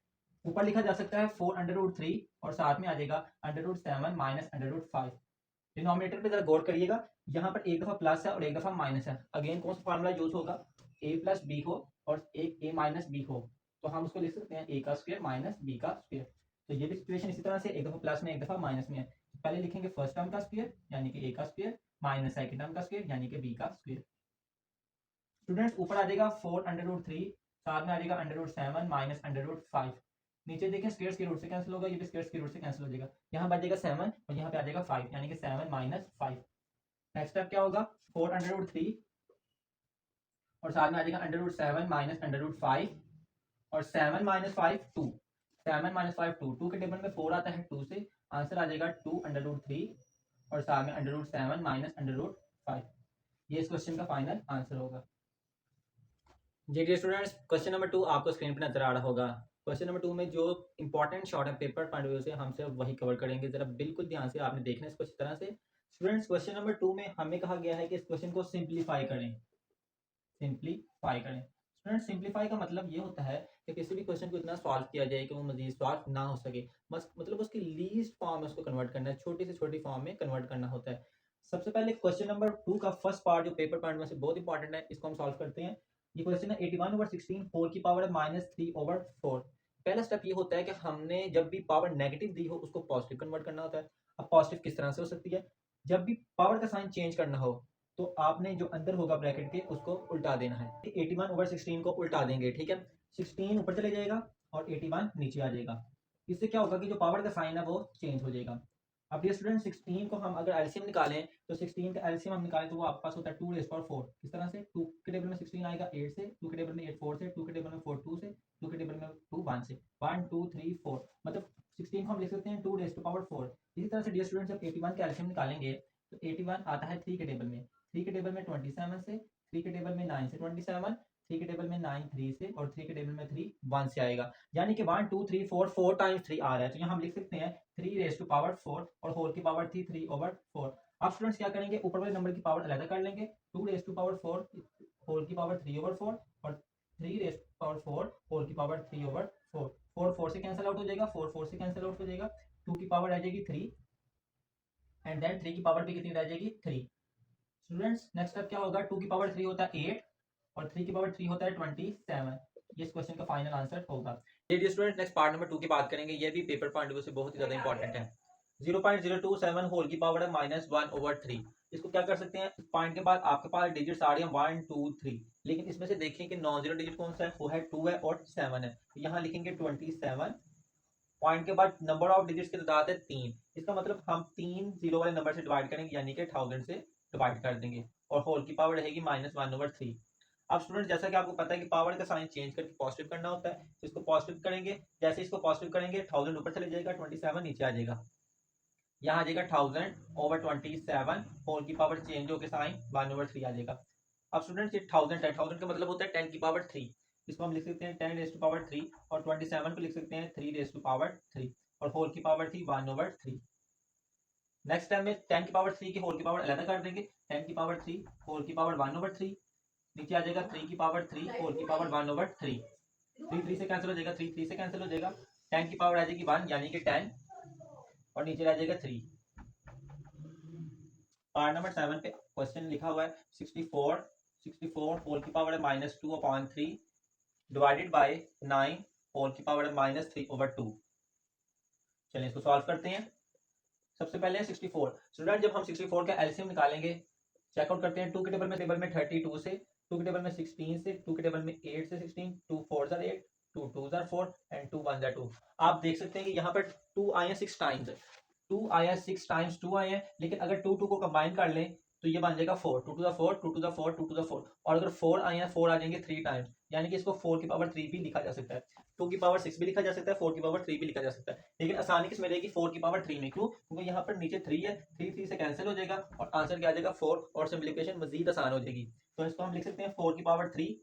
ऊपर लिखा जा सकता है 4 अंडर रूट 3 और साथ में आ जाएगा under root 7 minus under root 5। Denominator पे जरा गौर करिएगा, यहाँ पर एक दफा प्लस है और एक दफा माइनस है। अगेन कौन सा फार्मूला यूज होगा, ए प्लस बी हो और एक ए माइनस बी हो, तो हम उसको लिख सकते हैं ए का स्क्वायर माइनस बी का स्क्वायर। तो ये भी सिचुएशन इसी तरह से, एक दफा प्लस में एक दफा माइनस में है। पहले लिखेंगे फर्स्ट टर्म का स्क्वायर यानी कि ए का स्क्वायर माइनस सेकंड टर्म का स्क्वायर यानी कि बी का स्क्वायर। स्टूडेंट्स ऊपर आ जाएगा 4 अंडर रूट 3, साथ में आ जाएगा under root 7 minus under root 5। नीचे देखिए स्क्वायर के रूट से कैंसिल होगा, ये भी स्क्वायर के रूट से कैंसिल हो जाएगा। यहाँ बच जाएगा 7 और यहाँ पे आ जाएगा 5 यानी कि 7 माइनस 5। नेक्स्ट स्टेप क्या होगा, 4 अंडर रूट 3 और साथ में आ जाएगा under root 7 minus under root 5 और 7 माइनस 5 2, 7 माइनस 5 2, 2 के टेबल में 4 आता है 2 से, आंसर आ जाएगा 2 अंडर रूट 3 और साथ में under root 7 minus under root 5। ये इस क्वेश्चन का फाइनल आंसर होगा। जी डियर स्टूडेंट्स क्वेश्चन नंबर 2 आपको स्क्रीन पर नजर आ रहा होगा। क्वेश्चन नंबर 2 में जो इंपॉर्टेंट शॉर्ट है पेपर पॉइंट ऑफ व्यू से, हम सिर्फ वही कवर करेंगे। जरा बिल्कुल ध्यान से आपने देखना है इसको इस तरह से। स्टूडेंट्स क्वेश्चन नंबर 2 में हमें कहा गया है कि इस क्वेश्चन को सिंप्लीफाई करें, सिंप्लीफाई करें। स्टूडेंट सिंप्लीफाई का मतलब ये होता है कि किसी भी क्वेश्चन को इतना सॉल्व किया जाए कि वो मजीद सॉल्व ना हो सके, बस मतलब उसकी लीस्ट फॉर्म में उसको कन्वर्ट करना है, छोटी से छोटी फॉर्म में कन्वर्ट करना होता है। सबसे पहले क्वेश्चन नंबर 2 का फर्स्ट पार्ट जो पेपर पॉइंट में से बहुत इंपॉर्टेंट है, इसको हम सॉल्व करते हैं। ये क्वेश्चन है 81/16 4 की पावर है -3/4। पहला स्टेप ये होता है कि हमने जब भी पावर नेगेटिव दी हो उसको पॉजिटिव कन्वर्ट करना होता है। अब पॉजिटिव किस तरह से हो सकती है, जब भी पावर का साइन चेंज करना हो तो आपने जो अंदर होगा ब्रैकेट के उसको उल्टा देना है। 81/16 को उल्टा देंगे, ठीक है, 16 ऊपर चले जाएगा और 81 नीचे आ जाएगा। इससे क्या होगा कि जो पावर का साइन है वो चेंज हो जाएगा। अब डियर स्टूडेंट 16 को हम अगर एलसीएम निकालें तो 16 का एलसीएम हम निकालें तो वो आपके पास होता है 2^4। किस तरह से, 2 के टेबल में 16 आएगा 8 से, 2 के टेबल में 8 4 से, 2 के टेबल में 4 2 से, 2 के टेबल में 2 1 से, 1 2 3 4, मतलब 16 को हम लिख सकते हैं 2^4। इसी तरह से डियर स्टूडेंट जब 81 का एलसीएम निकालेंगे तो 81 आता है 3 के टेबल में, 3 के टेबल में 27 से, 3 के टेबल में 9 से 27, 3 के टेबल में 9 3 से और 3 के टेबल में 3 1 से आएगा। यानी कि 1 2 3 4 4 टाइम्स 3 आ रहा है, तो यहाँ हम लिख सकते हैं 3^4 और होल की पावर थी 3/4। अब स्टूडेंट्स क्या करेंगे, ऊपर वाले नंबर की पावर अलग कर लेंगे, 2^4 होल की पावर 3/4 और 3^4 होल की पावर 3/4। 4 4 से कैंसिल आउट हो जाएगा, 4 4 से कैंसिल आउट हो जाएगा, 2 की पावर रह जाएगी 3 एंड देन 3 की पावर भी कितनी रह जाएगी 3। स्टूडेंट्स नेक्स्ट स्टेप क्या होगा, 2 की पावर 3 होता है 8 और 3 की पावर 3 होता है 27। ये इस क्वेश्चन का फाइनल आंसर होगा। चलिए स्टूडेंट नेक्स्ट पार्ट नंबर 2 की बात करेंगे, ये भी पेपर पॉइंट ऑफ व्यू से बहुत ही ज्यादा इंपॉर्टेंट है। 0.027 होल की पावर है -1/3। इसको क्या कर सकते हैं, इस पॉइंट के बाद आपके पास डिजिट्स आ रही हैं 1 2 3, लेकिन इसमें से देखें कि नॉन जीरो डिजिट कौन सा है, वो है 2 है और 7 है, तो यहाँ लिखेंगे 27। पॉइंट के बाद नंबर ऑफ डिजिट्स की तादाद है 3, इसका मतलब हम 3 जीरो वाले नंबर से डिवाइड करेंगे यानी कि 1000 से डिवाइड कर देंगे और होल की पावर रहेगी -1/3। अब स्टूडेंट जैसा कि आपको पता है कि पावर का साइन चेंज करके पॉजिटिव करना होता है, तो इसको पॉजिटिव करेंगे, जैसे इसको पॉजिटिव करेंगे 1000 ऊपर चले जाएगा, 27 नीचे आ जाएगा, यहाँ आ जाएगा 1000/27, होल की पावर चेंज होकर साइन 1/3 आ जाएगा। अब स्टूडेंट ये 1000 है, 1000 का मतलब होता है 10 की पावर 3, इसको हम लिख सकते हैं 10^3 और 27 को लिख सकते हैं 3^3 और होल की पावर थी 1/3। नेक्स्ट टाइम में 10 की पावर 3 की होल की पावर अलग कर देंगे, 10 की पावर 3 होल की पावर 1/3, नीचे आ जाएगा 3 की पावर 3 होल की पावर 1/3, 3 3 से कैंसिल हो जाएगा, 3 3 से कैंसिल हो जाएगा, 10 की पावर आ जाएगी 1 यानी कि 10 और नीचे आ जाएगा 3। पार्ट नंबर 7 पे क्वेश्चन लिखा हुआ है 64 होल की पावर है -2/3 डिवाइडेड बाय 9 होल की पावर है -3/2। चलिए इसको सॉल्व करते हैं। सबसे पहले 64 स्टूडेंट, जब हम 64 का एलसीएम निकालेंगे, चेकआउट करते हैं 2 के टेबल में 32 से, 2 के टेबल में 16 से, 2 के टेबल में 8 से 16, 2 4 8, 2 2 4 एंड 2 1 2। आप देख सकते हैं कि यहाँ पर 2 आए हैं 6 टाइम्स, 2 आया 6 टाइम्स 2 आए हैं, लेकिन अगर 2 2 को कंबाइन कर लें तो ये बन जाएगा 4, 2 to the 4 2 to the 4 2 to the 4, और अगर 4 आए हैं 4 आ जाएंगे 3 टाइम्स, यानी कि इसको 4 की पावर 3 भी लिखा जा सकता है, 2 की पावर 6 भी लिखा जा सकता है, 4 की पावर 3 भी लिखा जा सकता है, लेकिन आसानी किसमें रहेगी 4 की पावर 3 में, क्यों, क्योंकि यहाँ पर नीचे 3 है, 3 3 से कैंसिल हो जाएगा और आंसर क्या आ जाएगा 4 और सिंप्लीफिकेशन मजीद आसान हो जाएगी। तो इसको हम लिख सकते हैं 4 की पावर 3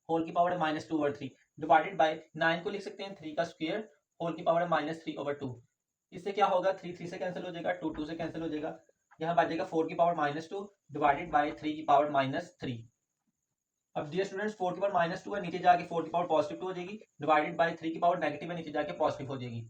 होल की पावर है -2/3 डिवाइडेड बाय 9 को लिख सकते हैं 3 का स्क्वायर होल की पावर है -3/2। इससे क्या होगा 3 3 से कैंसिल हो जाएगा, 2 2 से कैंसिल हो जाएगा, यहाँ बच जाएगा 4 की पावर -2 डिवाइडेड बाय 3 की पावर -3। अब डियर स्टूडेंट्स 4 की पावर -2 है, नीचे जाके 4 की पावर पॉजिटिव हो जाएगी, डिवाइडेड बाय 3 की पावर नेगेटिव है, नीचे जाके पॉजिटिव हो जाएगी।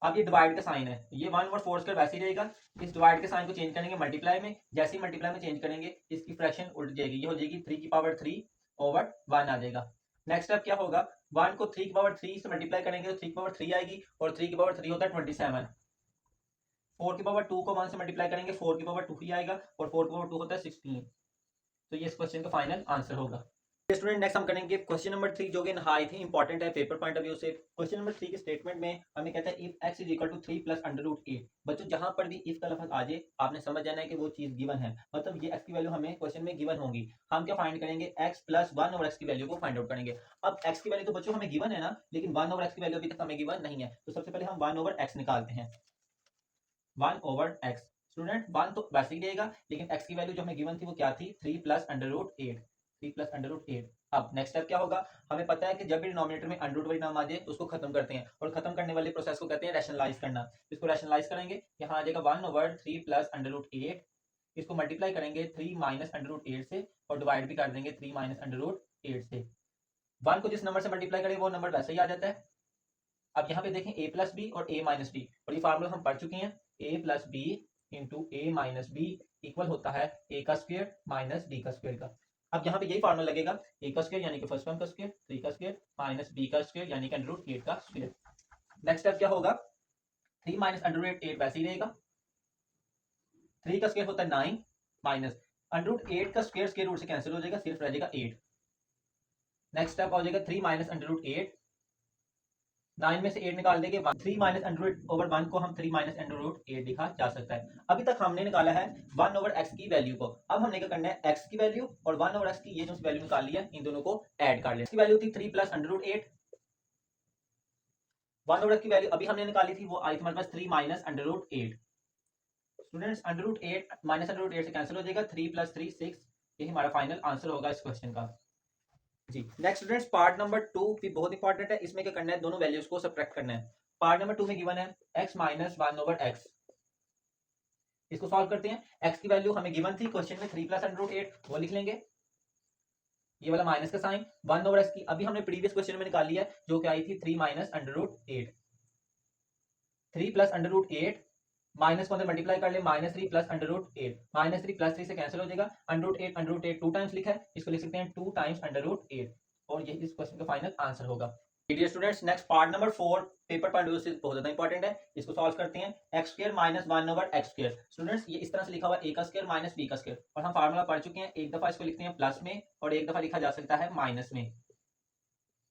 अब ये डिवाइड का साइन है, ये 1/4 वैसे ही रहेगा, इस डिवाइड के साइन को चेंज करेंगे मल्टीप्लाई में, जैसे ही मल्टीप्लाई में चेंज करेंगे इसकी फ्रैक्शन उल्ट जाएगी, ये हो जाएगी 3 की पावर 3/1 आ जाएगा। नेक्स्ट स्टेप क्या होगा, 1 को 3 की पावर 3 से मल्टीप्लाई करेंगे तो 3 की पावर 3 आएगी और 3 की पावर 3 होता है 27। 4 की पावर 2 को 1 से मल्टीप्लाई करेंगे 4 की पावर 2 ही आएगा और 4 की पावर 2 होता है 16। तो ये इस क्वेश्चन का फाइनल आंसर होगा। स्टूडेंट नेक्स्ट हम करेंगे क्वेश्चन नंबर 3, जो कि नहायत ही इंपॉर्टेंट है पेपर पॉइंट ऑफ व्यू से। क्वेश्चन नंबर 3 के स्टेटमेंट में हमें कहता है if x is equal to 3 plus √8। बच्चों जहां पर भी इफ का लफ्ज आ जाए आपने समझ जाना है कि वो चीज गिवन है, मतलब ये x की वैल्यू हमें क्वेश्चन में गिवन होगी, हम क्या फाइंड करेंगे x + 1 और x की वैल्यू को फाइंड आउट करेंगे। अब x की वैल्यू तो बच्चों हमें गिवन है ना, लेकिन 1 और x की वैल्यू अभी तक हमें गिवन नहीं है, तो सबसे पहले हम 1/x निकालते हैं। 1/x स्टूडेंट 1 तो वैसे ही रहेगा, लेकिन x की वैल्यू जो हमें गिवन थी वो क्या थी 3 + √8, 3 + √8। अब नेक्स्ट स्टेप क्या होगा, हमें पता है कि जब भी डिनोमिनेटर में अंडर रूट वाली नाम आ जाए तो उसको खत्म करते हैं, और खत्म करने वाले प्रोसेस को कहते हैं रैशनलाइज करना। इसको रैशनलाइज करेंगे, यहाँ आ जाएगा 1/3 + √8, इसको मल्टीप्लाई करेंगे 3 - √8 से और डिवाइड भी कर देंगे 3 - √8 से। 1 को जिस नंबर से मल्टीप्लाई करें वो नंबर वैसे ही आ जाता है। अब यहाँ पे देखें a + b और a - b, और ये फार्मूला हम पढ़ चुके हैं, a + b into a - b equal होता है a का स्क्वायर माइनस b का स्क्वायर का। अब यहाँ पे यही फार्मूला लगेगा, a का स्क्वायर यानी कि फर्स्ट टर्म का स्क्वायर, 3 का स्क्वायर माइनस b का स्क्वायर यानी कि √8 का स्क्वायर। नेक्स्ट स्टेप क्या होगा, 3 माइनस अंडर रूट 8 वैसे ही रहेगा, 3 का स्क्वायर होता है 9 माइनस अंडर रूट 8 का स्क्वायर रूट से कैंसिल हो जाएगा, सिर्फ रह जाएगा 8। नेक्स्ट स्टेप हो जाएगा 3 माइनस अंडर रूट 8, 9 में से 8 निकाल देंगे, 3 माइनस अंडर रूट ओवर 1 को हम 3 माइनस अंडर रूट 8 लिखा जा सकता है। अभी तक हमने निकाला है 1 ओवर x की वैल्यू को। अब हमने क्या करना है, x की वैल्यू और 1 ओवर x की ये जो वैल्यू निकाल ली है, इन दोनों को ऐड कर लें। इसकी वैल्यू थी 3 plus under root 8, 1 over x की वैल्यू अभी हमने निकाली थी, वो आई थी हमारे पास 3 minus under root 8। Students under root 8 minus under root 8 से कैंसिल हो जाएगा, 3 प्लस 3 6, यही हमारा फाइनल आंसर होगा इस क्वेश्चन का जी। नेक्स्ट स्टूडेंट्स पार्ट नंबर 2 भी बहुत इंपॉर्टेंट है, इसमें क्या करना है, दोनों वैल्यूज को सब्ट्रैक्ट करना है। पार्ट नंबर 2 में गिवन है x माइनस 1 ओवर x, इसको सॉल्व करते हैं। x की वैल्यू हमें गिवन थी क्वेश्चन में 3 प्लस अंडर रूट 8, वो लिख लेंगे, ये वाला माइनस का साइन। 1 ओवर x की अभी हमने प्रीवियस क्वेश्चन में निकाली है, जो कि आई थी 3 minus under root 8, 3 plus under root 8 minus को अंदर मल्टीप्लाई कर ले, minus 3 plus under root 8, minus 3 plus 3 से कैंसिल हो जाएगा, अंडर रूट 8 टू टाइम्स लिखा है, इसको लिख सकते हैं 2 टाइम्स अंडर रूट 8, और ये इस क्वेश्चन का फाइनल आंसर होगा। Dear students next part number 4 paper point of view से बहुत ज्यादा इंपॉर्टेंट है, इसको सॉल्व करते हैं। X square minus 1 over x square, students ये इस तरह से लिखा हुआ है a का स्क्वायर माइनस b का स्क्वायर, और हम फार्मूला पढ़ चुके हैं, एक दफा इसको लिखते हैं प्लस में और एक दफा लिखा जा सकता है माइनस में।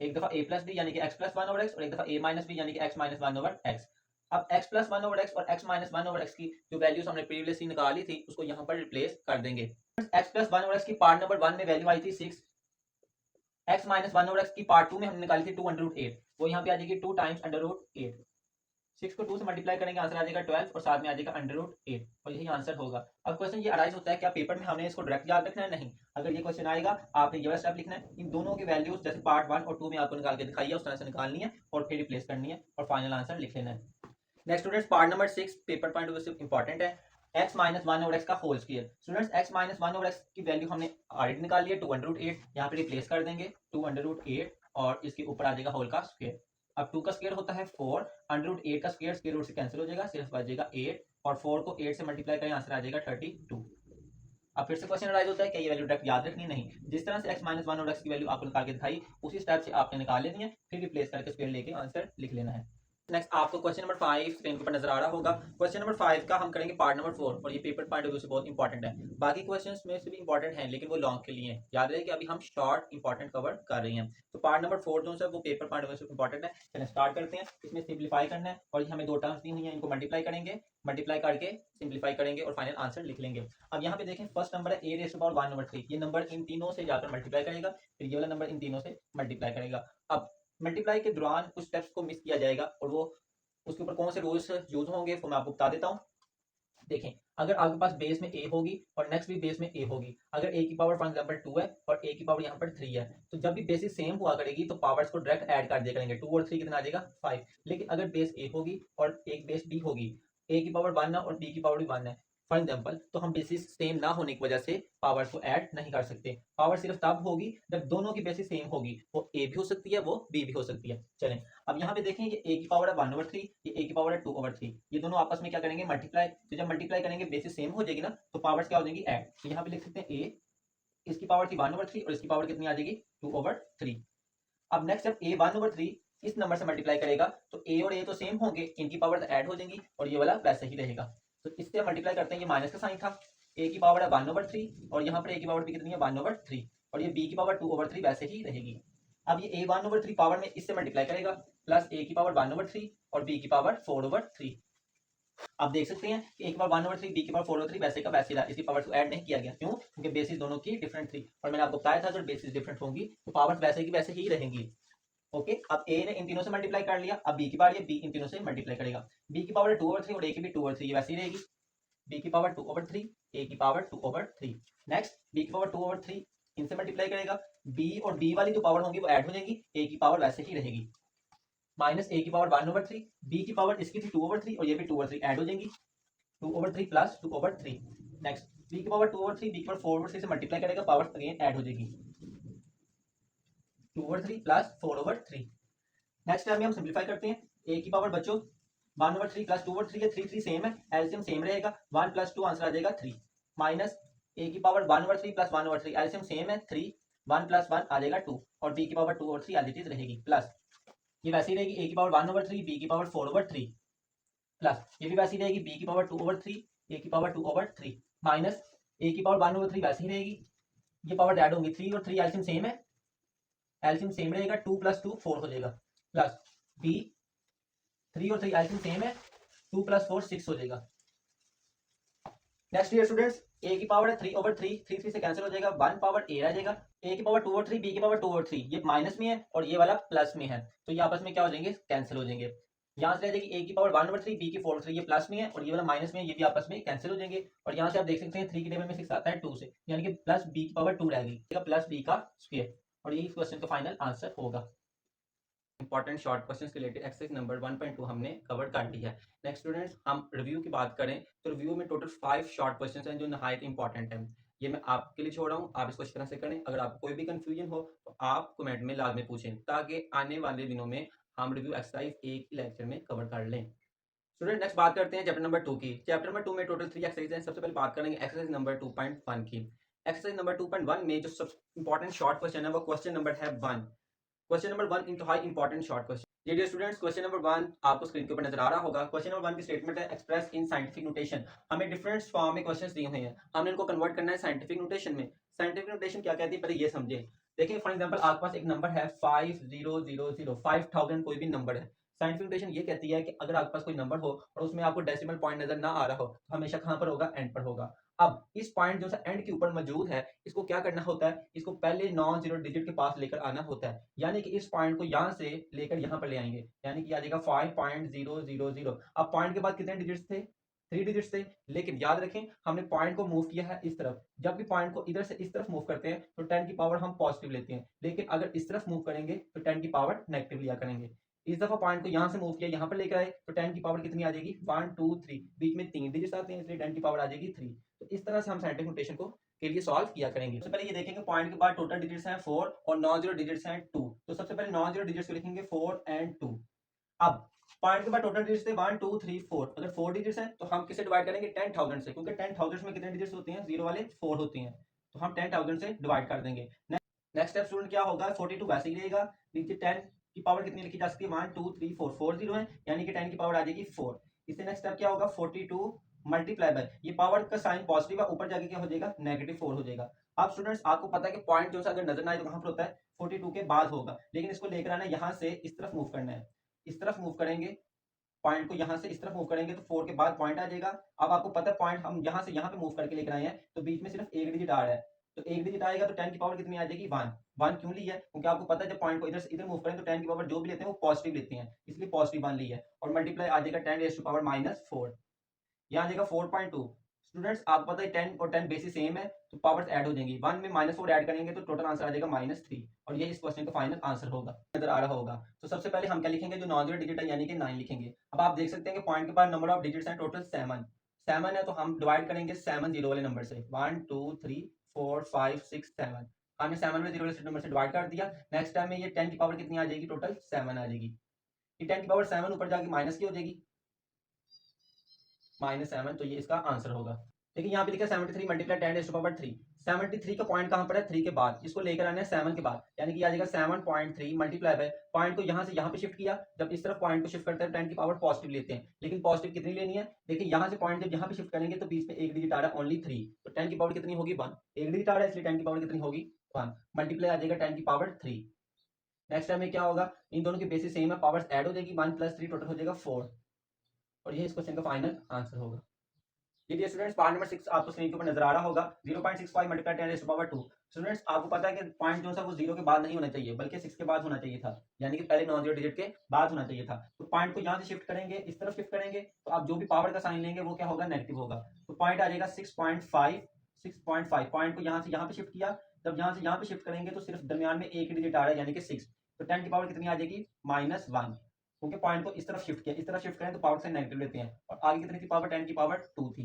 एक दफा a प्लस बी यानी कि x प्लस 1 ओवर x, और एक दफा a माइनस बी यानी कि x माइनस 1 ओवर x। अब x प्लस 1 ओवर x और x माइनस 1 ओवर x की जो वैल्यूज हमने प्रीवियसली निकाली थी, उसको यहाँ पर रिप्लेस कर देंगे। x प्लस 1 ओवर x की पार्ट नंबर 1 में वैल्यू आई थी 6, x माइनस 1 ओवर x की पार्ट 2 में हमने निकाली थी 2 अंडर रूट 8, वो यहाँ पे आ जाएगी 2 टाइम्स अंडर रूट 8, 6 को 2 से मल्टीप्लाई करेंगे, आंसर आ जाएगा 12, और साथ में आ जाएगा अंडर रूट 8, और यही आंसर होगा। अब क्वेश्चन ये अराइज होता है, क्या पेपर में हमने इसको डायरेक्ट याद रखना है? नहीं, अगर ये क्वेश्चन आएगा आपने ये वाला स्टेप लिखना है, इन दोनों की वैल्यूज जैसे पार्ट 1 और 2 में आपको निकाल के दिखाई है, उस तरह से निकालनी है और फिर रिप्लेस करनी है और फाइनल आंसर लिख लेना है। Next students part number 6 paper point of view से इंपॉर्टेंट है, x माइनस 1 ओवर x का whole square. Students x minus 1 over x की वैल्यू हमने ऑलरेडी निकाल ली है, 2 अंडर रूट 8, यहाँ पे रिप्लेस कर देंगे 2 अंडर रूट 8, और इसके ऊपर आ जाएगा होल का स्क्वायर। अब 2 का स्क्वायर होता है 4, अंडर रूट 8 का स्क्वायर रूट से कैंसिल हो जाएगा, सिर्फ बचेगा 8, और 4 को 8 से मल्टीप्लाई करें, आंसर आ जाएगा 32। अब फिर से क्वेश्चन राइज होता है, क्या ये वैल्यू डायरेक्ट याद रखनी? नहीं, जिस तरह से x माइनस 1 और x की वैल्यू आपको निकाल के दिखाई, उसी स्टेप से आपने निकाल लेनी है, फिर रिप्लेस करके स्क्वायर लेके आंसर लिख लेना है। नेक्स्ट आपको क्वेश्चन नंबर 5 स्क्रीन के ऊपर नजर आ रहा होगा। क्वेश्चन नंबर 5 का हम करेंगे पार्ट नंबर 4, और ये पेपर पॉइंट ऑफ व्यू से बहुत इंपॉर्टेंट है। बाकी क्वेश्चंस में से भी इंपॉर्टेंट हैं, लेकिन वो लॉन्ग के लिए हैं। याद रहे कि अभी हम शॉर्ट इंपॉर्टेंट कवर कर रहे हैं, तो पार्ट नंबर 4 जो है वो पेपर पॉइंट ऑफ व्यू से इंपॉर्टेंट है। चलिए स्टार्ट करते हैं। इसमें सिंप्लीफाई करना है, और हमें दो टर्म्स दी हुई हैं, इनको मल्टीप्लाई करेंगे, मल्टीप्लाई करके सिंप्लीफाई करेंगे और फाइनल आंसर लिख लेंगे। अब यहाँ पे देखें, फर्स्ट नंबर है a raise to power 1 over 3, ये नंबर इन तीनों से जाकर मल्टीप्लाई करेगा, फिर ये वाला नंबर इन तीनों से मल्टीप्लाई करेगा। अब मल्टीप्लाई के दौरान कुछ स्टेप्स को मिस किया जाएगा, और वो उसके ऊपर कौन से रूल्स यूज होंगे वो मैं आपको बता देता हूँ। देखें, अगर आपके पास बेस में a होगी और नेक्स्ट भी बेस में a होगी, अगर a की पावर फॉर एग्जांपल 2 है और a की पावर यहाँ पर 3 है, तो जब भी बेसिस सेम हुआ करेगी तो पावर्स को डायरेक्ट ऐड कर दिया करेंगे, 2 और 3 कितना आ जाएगा 5। लेकिन अगर बेस a होगी और एक बेस b होगी, a की पावर 1 है और b की पावर भी 1 है फॉर एग्जाम्पल, तो हम बेसिस सेम ना होने की वजह से पावर्स को ऐड नहीं कर सकते। पावर सिर्फ तब होगी जब दोनों की बेसिस सेम होगी, वो a भी हो सकती है, वो b भी हो सकती है। चलें, अब यहाँ पे देखें, ये a की पावर है 1 ओवर 3, ये a की पावर है 2 ओवर 3, ये दोनों आपस में क्या करेंगे मल्टीप्लाई, तो जब मल्टीप्लाई करेंगे बेसिस सेम हो जाएगी ना, तो पावर्स क्या हो जाएंगी ऐड। तो यहाँ पे लिख सकते हैं a, इसकी पावर थी 1 ओवर 3 और इसकी पावर कितनी आ जाएगी 2 ओवर 3। अब नेक्स्ट जब a 1 ओवर 3 इस नंबर से मल्टीप्लाई करेगा, तो a और a तो सेम होंगे, इनकी पावर ऐड हो जाएंगी, और ये वाला वैसे ही रहेगा। तो इससे मल्टीप्लाई करते हैं, ये माइनस का साइन था, a की पावर है 1 ओवर 3 और यहाँ पर a की पावर भी कितनी है 1 ओवर 3, और ये b की पावर 2 ओवर 3 वैसे ही रहेगी। अब ये a 1 ओवर 3 पावर में इससे मल्टीप्लाई करेगा, प्लस a की पावर 1 ओवर 3 और b की पावर 4 ओवर 3। आप देख सकते हैं कि a की पावर 1 ओवर 3, b की पावर 4 ओवर 3 वैसे का वैसे रहा, इसकी पावर को ऐड नहीं किया गया। क्यों? क्योंकि बेसिस दोनों की डिफरेंट थी, और मैंने आपको बताया था अगर बेसिस डिफरेंट होंगी तो पावर वैसे की वैसे ही रहेंगी। ओके, अब a ने इन तीनों से मल्टीप्लाई कर लिया, अब b की बारी है, b इन तीनों से मल्टीप्लाई करेगा, b की पावर 2 ओवर 3 और a की भी 2 ओवर 3, ये वैसे ही रहेगी, b की पावर 2 ओवर 3, a की पावर 2 ओवर 3। नेक्स्ट b की पावर 2 ओवर 3 इनसे मल्टीप्लाई करेगा, b और b वाली जो पावर होंगी वो ऐड हो जाएंगी, a की पावर वैसे ही रहेगी, माइनस a की पावर 1 ओवर 3, b की पावर इसकी थी 2 ओवर 3 और ये भी 2 ओवर 3 ऐड हो जाएंगी, 2 over 3 plus 2 over 3। Next b की पावर 2 ओवर 3, b की पावर 4 ओवर 3 से मल्टीप्लाई करेगा, पावर अगेन ऐड हो जाएगी, 2 over 3 plus 4 over 3। Next time में हम सिंप्लीफाई करते हैं, a की पावर बच्चों 1 ओवर 3 प्लस 2 ओवर 3 है, 3 3 सेम है, एलसीएम सेम रहेगा, 1 प्लस 2 आंसर आ जाएगा 3, माइनस a की power 1 over 3 plus 1 over 3, LCM same है 3, 1 प्लस 1 आ जाएगा 2, और b की power 2 over 3 as it is रहेगी, प्लस ये वैसे ही रहेगी, a की पावर 1 ओवर 3, b की पावर 4 ओवर 3, प्लस ये भी वैसी रहेगी b की पावर 2/3 a की पावर 2/3 माइनस a की पावर 1/3 वैसी ही रहेगी, ये पावर ऐड होंगी 3 और 3 एलसीएम सेम है, एलसीएम सेम रहेगा 2 + 2 4 हो जाएगा प्लस b 3 और 3 एलसीएम सेम है 2 + 4 6 हो जाएगा। नेक्स्ट ईयर स्टूडेंट्स a की पावर है 3/3 3 3 से कैंसिल हो जाएगा 1 पावर a रह जाएगा, a की पावर 2/3 b की पावर 2/3 ये माइनस में है और ये वाला प्लस में है तो ये आपस में क्या हो जाएंगे कैंसिल हो जाएंगे। यहाँ से रह जाएगी a की पावर 1/3 b की 4/3 ये प्लस में है और ये वाला माइनस में है ये भी आपस में कैंसिल हो जाएंगे और यहाँ से आप देख सकते हैं 3 की टेबल में 6 आता है 2 से यानी कि प्लस b की पावर 2 रह गई प्लस b का स्क्वायर और यही इस क्वेश्चन का फाइनल आंसर होगा। Important short questions related exercise number 1.2 हमने कवर कर लिया है। नेक्स्ट स्टूडेंट्स हम रिव्यू की बात करें तो रिव्यू में टोटल 5 शॉर्ट क्वेश्चंस हैं जो नहायत इंपॉर्टेंट हैं। ये मैं आपके लिए छोड़ रहा हूँ, आप इसको इस तरह से करें। अगर आपको कोई भी कंफ्यूजन हो तो आप कमेंट में लाजमी पूछें ताकि आने वाले दिनों में हम रिव्यू एक्सरसाइज एक ही लेक्चर में कवर कर लें। स्टूडेंट नेक्स्ट बात करते हैं चैप्टर नंबर 2 की। चैप्टर नंबर 2 में टोटल 3 एक्सरसाइज हैं। सबसे पहले बात करेंगे एक्सरसाइज नंबर 2.1 की। एक्सरसाइज नंबर 2.1 में जो सबसे इंपॉर्टेंट शॉर्ट क्वेश्चन है वो क्वेश्चन नंबर है 1। क्वेश्चन नंबर 1 इंतहाई इंपॉर्टेंट शॉर्ट क्वेश्चन। ये डियर स्टूडेंट्स क्वेश्चन नंबर 1 आपको स्क्रीन के ऊपर नजर आ रहा होगा। क्वेश्चन नंबर 1 की स्टेटमेंट है एक्सप्रेस इन साइंटिफिक नोटेशन। हमें डिफरेंट फॉर्म में क्वेश्चंस दिए हुए हैं, हमने इनको कन्वर्ट करना है साइंटिफिक नोटेशन में। साइंटिफिक नोटेशन क्या कहती है पहले ये समझे। देखिए फॉर एग्जांपल आपके पास एक नंबर है 5000 5000 कोई भी नंबर है। साइंटिफिक नोटेशन ये कहती है कि अगर आपके पास कोई नंबर हो और उसमें आपको डेसिमल पॉइंट नजर ना आ रहा हो तो हमेशा कहां पर होगा एंड पर होगा। अब इस पॉइंट जो सा एंड के ऊपर मौजूद है इसको क्या करना होता है, इसको पहले नॉन जीरो डिजिट के पास लेकर आना होता है, यानी कि इस पॉइंट को यहां से लेकर यहां पर ले आएंगे यानी कि आ जाएगा 5.000। अब पॉइंट के बाद कितने डिजिट्स थे 3 डिजिट्स थे, लेकिन याद रखें हमने पॉइंट को मूव किया है इस तरफ। जब भी पॉइंट को इधर से इस तरफ मूव करते हैं तो 10 की पावर हम पॉजिटिव लेते हैं, लेकिन अगर इस तरफ मूव करेंगे तो 10 की पावर नेगेटिव लिया करेंगे। इस दफा पॉइंट को यहां से मूव किया यहां पर लेकर आए तो 10 की पावर कितनी आ जाएगी 1 2 3, बीच में 3 डिजिट्स आते हैं इसलिए 10 की पावर आ जाएगी 3। तो इस तरह से हम साइंटिफिक नोटेशन को के लिए सॉल्व किया करेंगे। सबसे पहले ये देखेंगे पॉइंट के बाद टोटल डिजिट्स हैं 4 और नॉन जीरो डिजिट्स हैं 2। तो सबसे पहले नॉन जीरो डिजिट्स को लिखेंगे 4 एंड 2। अब पॉइंट के बाद टोटल डिजिट्स थे 1 2 3 4। अगर 4 डिजिट्स हैं तो हम किससे डिवाइड करेंगे 10,000 से, क्योंकि 10,000 में कितने डिजिट्स होते हैं जीरो वाले 4 होते हैं, तो हम 10,000 से डिवाइड कर देंगे। नेक्स्ट स्टेप स्टूडेंट क्या होगा 42 वैसे ही रहेगा, नीचे 10 की पावर कितनी लिखी जा सकती है 1 2 3 4 4 जीरो है यानी कि 10 की पावर आ जाएगी 4। इससे नेक्स्ट स्टेप क्या होगा 42 मल्टीप्लाई बाय ये पावर का साइन पॉजिटिव है ऊपर जाके क्या हो जाएगा -4 हो जाएगा। अब स्टूडेंट्स आपको पता है कि पॉइंट जो सा अगर नजर ना आए तो कहां पर होता है 42 के बाद होगा, लेकिन इसको लेकर आना यहां से इस तरफ मूव करना है, इस तरफ मूव करेंगे पॉइंट को यहां से इस तरफ मूव करेंगे तो 4 के बाद पॉइंट आ जाएगा। अब आपको पता है पॉइंट हम यहां से यहां पे मूव करके लेकर आए हैं तो बीच में सिर्फ एक डिजिट आ रहा है, तो एक डिजिट आएगा तो 10 की पावर कितनी आ जाएगी 1। 1 क्यों ली है क्योंकि आपको पता है जब पॉइंट को इधर से इधर मूव करें तो 10 की पावर जो भी लेते हैं वो पॉजिटिव लेते हैं, इसलिए पॉजिटिव 1 ली है और मल्टीप्लाई आ जाएगा 10 रेज़ टू पावर -4। यहाँ आ जाएगा 4.2। स्टूडेंट्स आपको पता है 10 और 10 बेसिस सेम है तो पावर्स ऐड हो जाएंगी, 1 में -4 ऐड करेंगे तो टोटल आंसर आ जाएगा -3 और ये इस क्वेश्चन का फाइनल आंसर होगा नजर आ रहा होगा। तो सबसे पहले हम क्या लिखेंगे जो नॉन जीरो डिजिट है यानी कि 9 लिखेंगे। अब आप देख सकते हैं कि पॉइंट के बाद नंबर ऑफ डिजिट्स हैं टोटल 7 है तो हम डिवाइड करेंगे 7 जीरो वाले नंबर से 1 2 3 4 5 6 7। हमने 7 वाले जीरो वाले नंबर से डिवाइड कर दिया। नेक्स्ट टाइम में ये 10 की पावर कितनी आ जाएगी टोटल 7 आ जाएगी, ये 10 की पावर 7 ऊपर जाके माइनस की हो जाएगी -7, तो ये इसका आंसर होगा। देखिए यहाँ पे लिखा है 73 मल्टीप्लाई 10 रेज़ टू पावर 3। 73 का पॉइंट कहां पर है 3 के बाद, इसको लेकर आना है 7 के बाद यानी कि आ जाएगा 7.3 मल्टीप्लाई बाय पॉइंट को यहां से यहां पे शिफ्ट किया। जब इस तरफ पॉइंट को शिफ्ट करते हैं 10 की पावर पॉजिटिव लेते हैं, लेकिन पॉजिटिव कितनी लेनी है देखिए यहां से पॉइंट जब यहां पे शिफ्ट करेंगे तो बीच में एक डिजिट आ रहा है ओनली 3, तो 10 की पावर कितनी होगी 1। एक डिजिट आ रहा है इसलिए 10 की पावर कितनी होगी 1 मल्टीप्लाई आ जाएगा 10 की पावर 3। नेक्स्ट टाइम में क्या होगा इन दोनों की बेसिस सेम है, पावर्स ऐड हो जाएगी 1 + 3 टोटल हो जाएगा 4 और ये इस क्वेश्चन का फाइनल आंसर होगा। ये स्टूडेंट्स पार्ट नंबर 6 आपको स्क्रीन के ऊपर नजर आ रहा होगा 0.65 multiply 10 raise to power 2। Students आपको पता है कि पॉइंट जो सा वो जीरो के बाद नहीं होना चाहिए बल्कि 6 के बाद होना चाहिए था, यानी कि पहले नॉन जीरो डिजिट के बाद होना चाहिए था। तो पॉइंट को यहाँ से शिफ्ट करेंगे इस तरफ शिफ्ट करेंगे तो आप जो भी पावर का साइन लेंगे वो क्या होगा नेगेटिव होगा, तो पॉइंट आ जाएगा 6.5 6.5। पॉइंट को यहाँ से यहाँ पे शिफ्ट किया, जब यहाँ से यहाँ पे शिफ्ट करेंगे तो सिर्फ दरमियान में एक डिजिट आ रहा है यानी कि 6, तो 10 की पावर कितनी आ जाएगी -1 क्योंकि पॉइंट को इस तरफ शिफ्ट किया, इस तरफ शिफ्ट करें तो पावर से नेगेटिव लेते हैं और आगे कितनी थी पावर 10 की पावर 2 थी।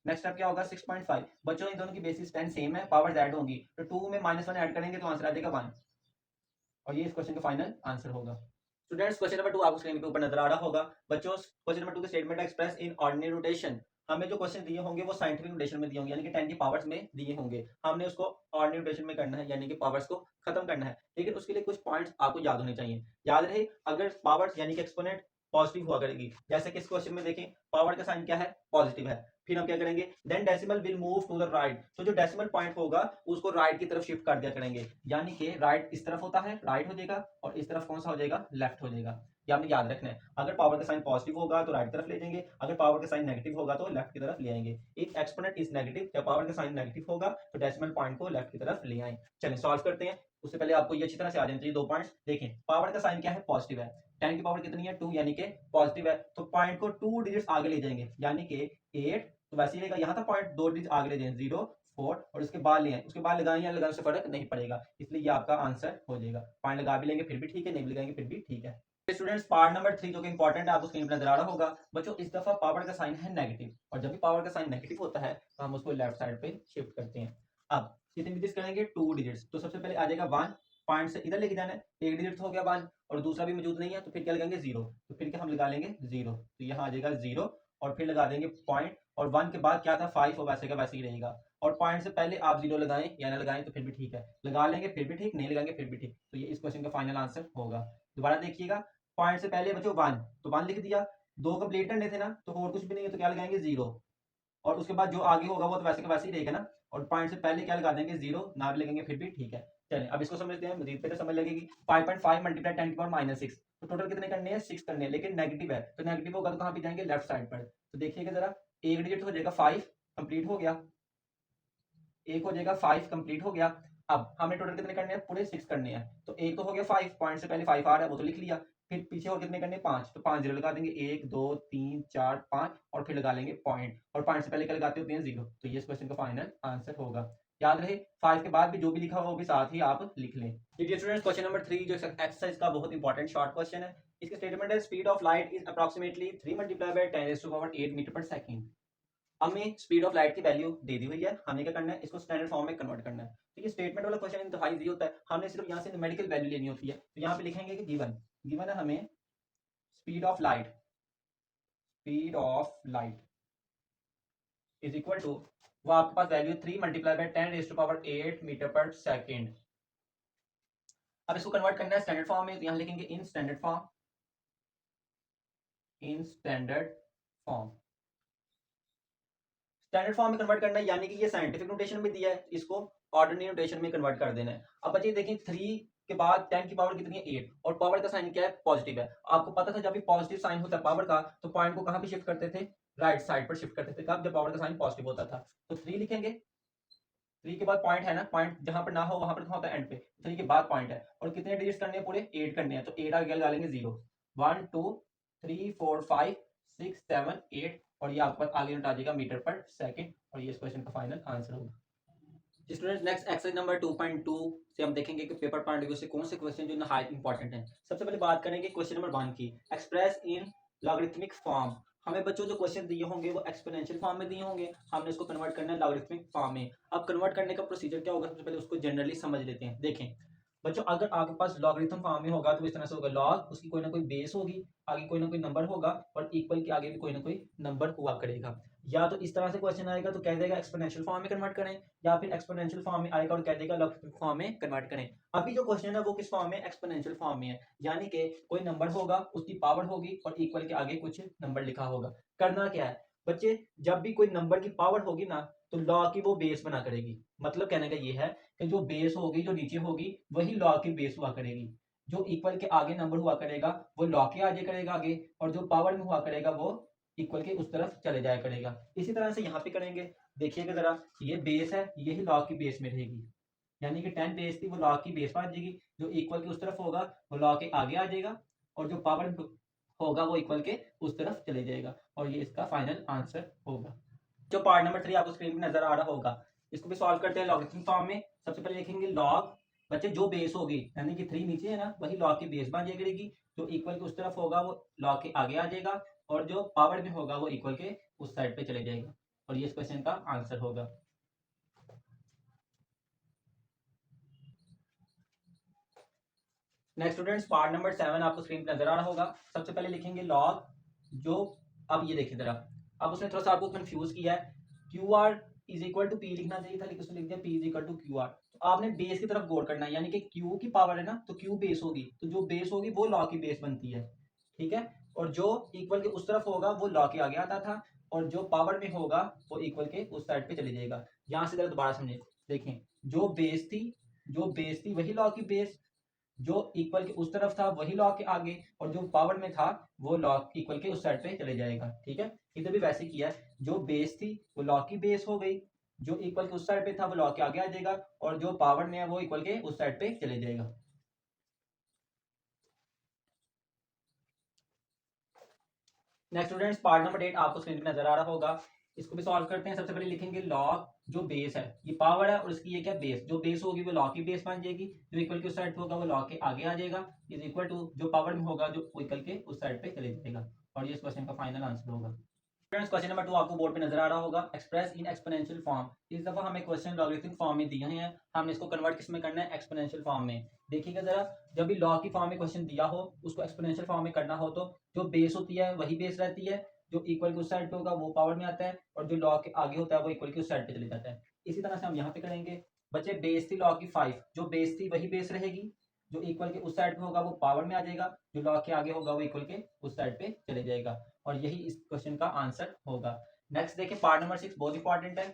नेक्स्ट स्टेप क्या होगा 6.5। बच्चों इन दोनों की बेसिस 10 सेम है, पावर्स ऐड होंगी तो 2 में -1 ऐड करेंगे तो आंसर आ जाएगा 1 और ये इस क्वेश्चन का फाइनल आंसर होगा। स्टूडेंट्स क्वेश्चन नंबर 2 आपको स्क्रीन के ऊपर नजर आ रहा होगा। बच्चों क्वेश्चन नंबर 2 के statement express in ordinary notation. हमें जो क्वेश्चन दिए होंगे वो साइंटिफिक नोटेशन में दिए होंगे यानी कि 10 की पावर्स में दिए होंगे, हमने उसको ऑर्डिनरी नोटेशन में करना है यानी कि पावर्स को खत्म करना है, लेकिन उसके लिए कुछ पॉइंट्स आपको याद होने चाहिए। याद रहे अगर पावर्स यानी कि एक्सपोनेंट पॉजिटिव हुआ करेगी। जैसे कि इस क्वेश्चन में देखें पावर का साइन क्या है, पॉजिटिव है। फिर हम क्या करेंगे, then decimal will move to the right, तो जो डेसिमल पॉइंट होगा उसको राइट की तरफ शिफ्ट कर दिया करेंगे, यानी कि राइट इस तरफ होता है राइट हो जाएगा, और इस तरफ कौन सा हो जाएगा, लेफ्ट हो जाएगा। ये आपने याद रखना है। अगर पावर का साइन पॉजिटिव होगा तो राइट की तरफ ले जाएंगे, अगर पावर का साइन नेगेटिव होगा तो लेफ्ट की तरफ ले आएंगे। इफ एक्सपोनेंट इज नेगेटिव, जब पावर का साइन नेगेटिव होगा तो डेसिमल पॉइंट को लेफ्ट की तरफ ले आए। चलिए सॉल्व करते हैं। उससे पहले आपको ये अच्छी तरह से आ जाना चाहिए दो पॉइंट्स। देखें पावर का साइन क्या है, पॉजिटिव है, 10 की पावर कितनी है 2, यानी कि पॉजिटिव है, तो पॉइंट को 2 डिजिट्स आगे ले जाएंगे, यानी कि 8, तो वैसे ही रहेगा, यहाँ था पॉइंट 2 डिजिट आगे ले जाएंगे 0 4, और उसके बाद ले आए, उसके बाद लगाएं या लगाने से फर्क नहीं पड़ेगा, इसलिए ये आपका आंसर हो जाएगा। पॉइंट लगा भी लेंगे फिर भी ठीक है, नहीं भी लगाएंगे फिर भी ठीक है। स्टूडेंट्स पार्ट नंबर 3 जो कि इंपॉर्टेंट है, आपको स्क्रीन पर नजर आ रहा होगा बच्चों। इस दफा पावर का साइन है नेगेटिव, और जब भी पावर का साइन नेगेटिव होता है तो हम उसको लेफ्ट साइड पे शिफ्ट करते हैं। अब कितने डिजिट्स करेंगे, 2 डिजिट्स, तो सबसे पहले आ जाएगा 1, पॉइंट से इधर लेके जाना है, एक डिजिट तो हो गया 1, और दूसरा भी मौजूद नहीं है, तो फिर क्या लगाएंगे 0, तो फिर क्या हम लगा लेंगे 0, तो यहाँ आ जाएगा 0, और फिर लगा देंगे पॉइंट, और 1 के बाद क्या था 5, और वैसे का वैसे ही रहेगा, और पॉइंट से पहले आप 0 लगाएं या ना लगाएं तो फिर भी ठीक है, लगा लेंगे फिर भी ठीक, नहीं लगाएंगे फिर भी ठीक, तो ये इस क्वेश्चन का फाइनल आंसर होगा। दोबारा देखिएगा, पॉइंट से पहले बच्चों 1, तो 1 लिख दिया, 2 कंप्लीट करने थे ना, तो और कुछ भी नहीं है तो क्या लगाएंगे 0, और उसके बाद जो आगे होगा वो तो वैसे का वैसे ही रहेगा ना, और पॉइंट से पहले क्या लगा देंगे 0, ना भी लगेंगे फिर भी ठीक है। चलिए अब इसको समझते हैं, मजीद पे समझ लगेगी। 5.5 मल्टीप्लाई 10 की पावर -6, तो टोटल कितने करने हैं 6 करने हैं, लेकिन नेगेटिव है, तो नेगेटिव होगा तो कहाँ पे जाएंगे, लेफ्ट साइड पर। तो देखिएगा जरा, एक डिजिट हो जाएगा 5 कंप्लीट हो गया, एक हो जाएगा 5 कंप्लीट हो गया। अब हमें टोटल कितने करने हैं, पूरे 6 करने हैं, तो एक तो हो गया 5, पॉइंट से पहले 5 आ रहा है वो तो लिख लिया, फिर पीछे और कितने करने 5, तो 5 जीरो लगा देंगे, 1 2 3 4 5, और फिर लगा लेंगे पॉइंट, और पॉइंट से पहले क्या लगाते होते हैं 0, तो ये इस क्वेश्चन का फाइनल आंसर होगा। याद रहे 5 के बाद भी जो भी लिखा हुआ वो भी साथ ही आप लिख लें। स्टूडेंट्स क्वेश्चन नंबर 3 जो एक्सरसाइज का बहुत इंपॉर्टेंट शॉर्ट क्वेश्चन है, इसके स्टेटमेंट है speed of light is approximately 3 multiply by 10⁸ metre per second. हमें स्पीड ऑफ लाइट की वैल्यू दे दी हुई है, हमें क्या करना है, इसको स्टैंडर्ड फॉर्म में कन्वर्ट करना है। तो ये स्टेटमेंट वाला क्वेश्चन इंतहाई इजी होता है, हमने सिर्फ यहाँ से न्यूमेरिकल वैल्यू लेनी होती है, तो यहाँ पे लिखेंगे कि गिवन गिवन है हमें speed of light is equal to, वो आपके पास value 3 multiply by 10⁸ metre per second. अब इसको कन्वर्ट करना है स्टैंडर्ड फॉर्म में, तो यहाँ लिखेंगे in standard form standard form में कन्वर्ट करना है, यानी कि ये साइंटिफिक नोटेशन में दिया है, इसको ऑर्डिनरी नोटेशन में कन्वर्ट कर देना है। अब बच्चे देखें 3 के बाद 10 की पावर कितनी है 8, और पावर का साइन क्या है, पॉजिटिव है। आपको पता था जब भी पॉजिटिव साइन होता है पावर का तो पॉइंट को कहां पे शिफ्ट करते थे, राइट साइड पर शिफ्ट करते थे, कब, जब पावर का साइन पॉजिटिव होता था। तो 3 लिखेंगे, 3 के बाद पॉइंट है ना, पॉइंट जहां पर ना हो वहां पर कहां होता है, एंड पे, 3 के बाद पॉइंट है, और कितने डिजिट्स करने हैं, पूरे 8 करने हैं, तो 8 आगे लगा लेंगे 0, 1 2 3 4 5 6 7 8, और ये आपके पास आगे नोट आ जाएगा मीटर पर सेकंड, और ये इस क्वेश्चन का फाइनल आंसर होगा। स्टूडेंट्स नेक्स्ट एक्सरसाइज नंबर 2.2 से हम देखेंगे कि पेपर पॉइंट ऑफ व्यू से कौन से क्वेश्चन जो नहायत इंपॉर्टेंट हैं। सबसे पहले बात करेंगे क्वेश्चन नंबर 1 की, एक्सप्रेस इन लॉगरिथमिक फॉर्म। हमें बच्चों जो क्वेश्चन दिए होंगे वो एक्सपोनेंशियल फॉर्म में दिए होंगे, हमने इसको कन्वर्ट करना है लॉगरिथमिक फॉर्म में। अब कन्वर्ट करने का प्रोसीजर क्या होगा, सबसे पहले उसको जनरली समझ लेते हैं। देखें बच्चों, अगर आपके पास लॉगरिथम फॉर्म में होगा तो इस तरह से होगा, लॉग उसकी कोई ना कोई बेस होगी, आगे कोई ना कोई नंबर होगा, और इक्वल के आगे भी कोई ना कोई नंबर हुआ करेगा। या तो इस तरह से क्वेश्चन आएगा तो कह देगा एक्सपोनेंशियल फॉर्म में कन्वर्ट करें, या फिर एक्सपोनेंशियल फॉर्म में आएगा और कह देगा लॉगरिथमिक फॉर्म में कन्वर्ट करें। अभी जो क्वेश्चन है वो किस फॉर्म में, एक्सपोनेंशियल फॉर्म में है, यानी कि कोई नंबर होगा उसकी पावर होगी और इक्वल के आगे कुछ नंबर लिखा होगा। करना क्या है बच्चे, जब भी कोई नंबर की पावर होगी ना तो लॉ की वो बेस बना करेगी। मतलब कहने का ये है कि जो बेस होगी, जो नीचे होगी, वही लॉ की बेस हुआ करेगी। जो इक्वल के आगे नंबर हुआ करेगा वो लॉ के आगे करेगा आगे, और जो पावर में हुआ करेगा वो इक्वल के उस तरफ चले जाया करेगा। इसी तरह से यहाँ पे करेंगे, देखिएगा जरा, ये बेस है, यही लॉ की बेस में रहेगी, यानी कि 10 बेस थी वो लॉ की बेस बन जाएगी, जो इक्वल के उस तरफ होगा वो लॉ के आगे आ जाएगा, और जो पावर होगा वो इक्वल के उस तरफ चले जाएगा, और ये इसका फाइनल आंसर होगा। जो पार्ट नंबर 3 आपको स्क्रीन पे नजर आ रहा होगा, इसको भी सॉल्व करते हैं लॉगरिथमिक फॉर्म में। सबसे पहले लिखेंगे लॉग, बच्चे जो बेस होगी यानी कि 3 नीचे है ना, वही लॉग की बेस बन जाया करेगी, जो इक्वल के उस तरफ होगा वो लॉग के आगे आ जाएगा, और जो पावर में होगा वो इक्वल के उस साइड पे चले जाएगा, और ये इस क्वेश्चन का आंसर होगा। नेक्स्ट स्टूडेंट्स पार्ट नंबर 7 आपको स्क्रीन पर नजर आ रहा होगा। सबसे पहले लिखेंगे लॉग जो, अब ये देखिए जरा, अब उसने थोड़ा सा आपको कंफ्यूज किया है, Q R is equal to P लिखना चाहिए था, लेकिन उसने लिख दिया P is equal to Q R. तो आपने बेस की तरफ गौर करना है, यानी कि क्यू की पावर है ना तो क्यू बेस होगी, तो जो बेस होगी वो लॉ की बेस बनती है, ठीक है। और जो इक्वल के उस तरफ होगा वो लॉ के आगे आता था, और जो पावर में होगा वो इक्वल के उस साइड पे चले जाएगा। यहां से जरा दोबारा समझे, देखें जो बेस थी वही लॉ की बेस, जो इक्वल के उस तरफ था वही लॉ के आगे, और जो पावर में था वो लॉ इक्वल के उस साइड पे चले जाएगा। ठीक है, इधर भी वैसे किया है, जो बेस थी वो लॉ की बेस हो गई, जो इक्वल के उस साइड पे था वो लॉ के आगे आ जाएगा, और जो पावर में है वो इक्वल के उस साइड पे चले जाएगा। नेक्स्ट स्टूडेंट्स, पार्ट नंबर 8 आपको स्क्रीन पे नजर आ रहा होगा। इसको भी सॉल्व करते हैं। सबसे पहले लिखेंगे लॉग जो बेस है, ये पावर है और इसकी ये क्या बेस, जो बेस होगी वो लॉ की बेस बन जाएगी, जो इक्वल के उस साइड पे होगा वो लॉ के आगे आ जाएगा, इज इक्वल टू जो पावर में होगा जो इक्वल के उस साइड पे चले जाएगा, और ये इस क्वेश्चन का फाइनल आंसर होगा। फ्रेंड्स, क्वेश्चन नंबर 2 आपको बोर्ड पे नजर आ रहा होगा, एक्सप्रेस इन एक्सपोनेंशियल फॉर्म। इस दफा हमें क्वेश्चन लॉगरिथमिक फॉर्म में दिए हैं, हमने इसको कन्वर्ट किस में करना है, एक्सपोनेंशियल फॉर्म में। देखिएगा जरा, जब भी लॉ की फॉर्म में क्वेश्चन दिया हो उसको एक्सपोनेंशियल फॉर्म में करना हो तो जो बेस होती है वही बेस रहती है, जो इक्वल के उस साइड पे होगा वो पावर में आता है, और जो लॉ के आगे होता है वो इक्वल के उस साइड पे चले जाता है। इसी तरह से हम यहाँ पे करेंगे। बच्चे, बेस थी लॉ की 5, जो बेस थी वही बेस रहेगी, जो इक्वल के उस साइड पे होगा वो पावर में आ जाएगा, जो लॉ के आगे होगा वो इक्वल के उस साइड पे चले जाएगा, और यही इस क्वेश्चन का आंसर होगा। नेक्स्ट देखिए, पार्ट नंबर 6 बहुत इंपॉर्टेंट है,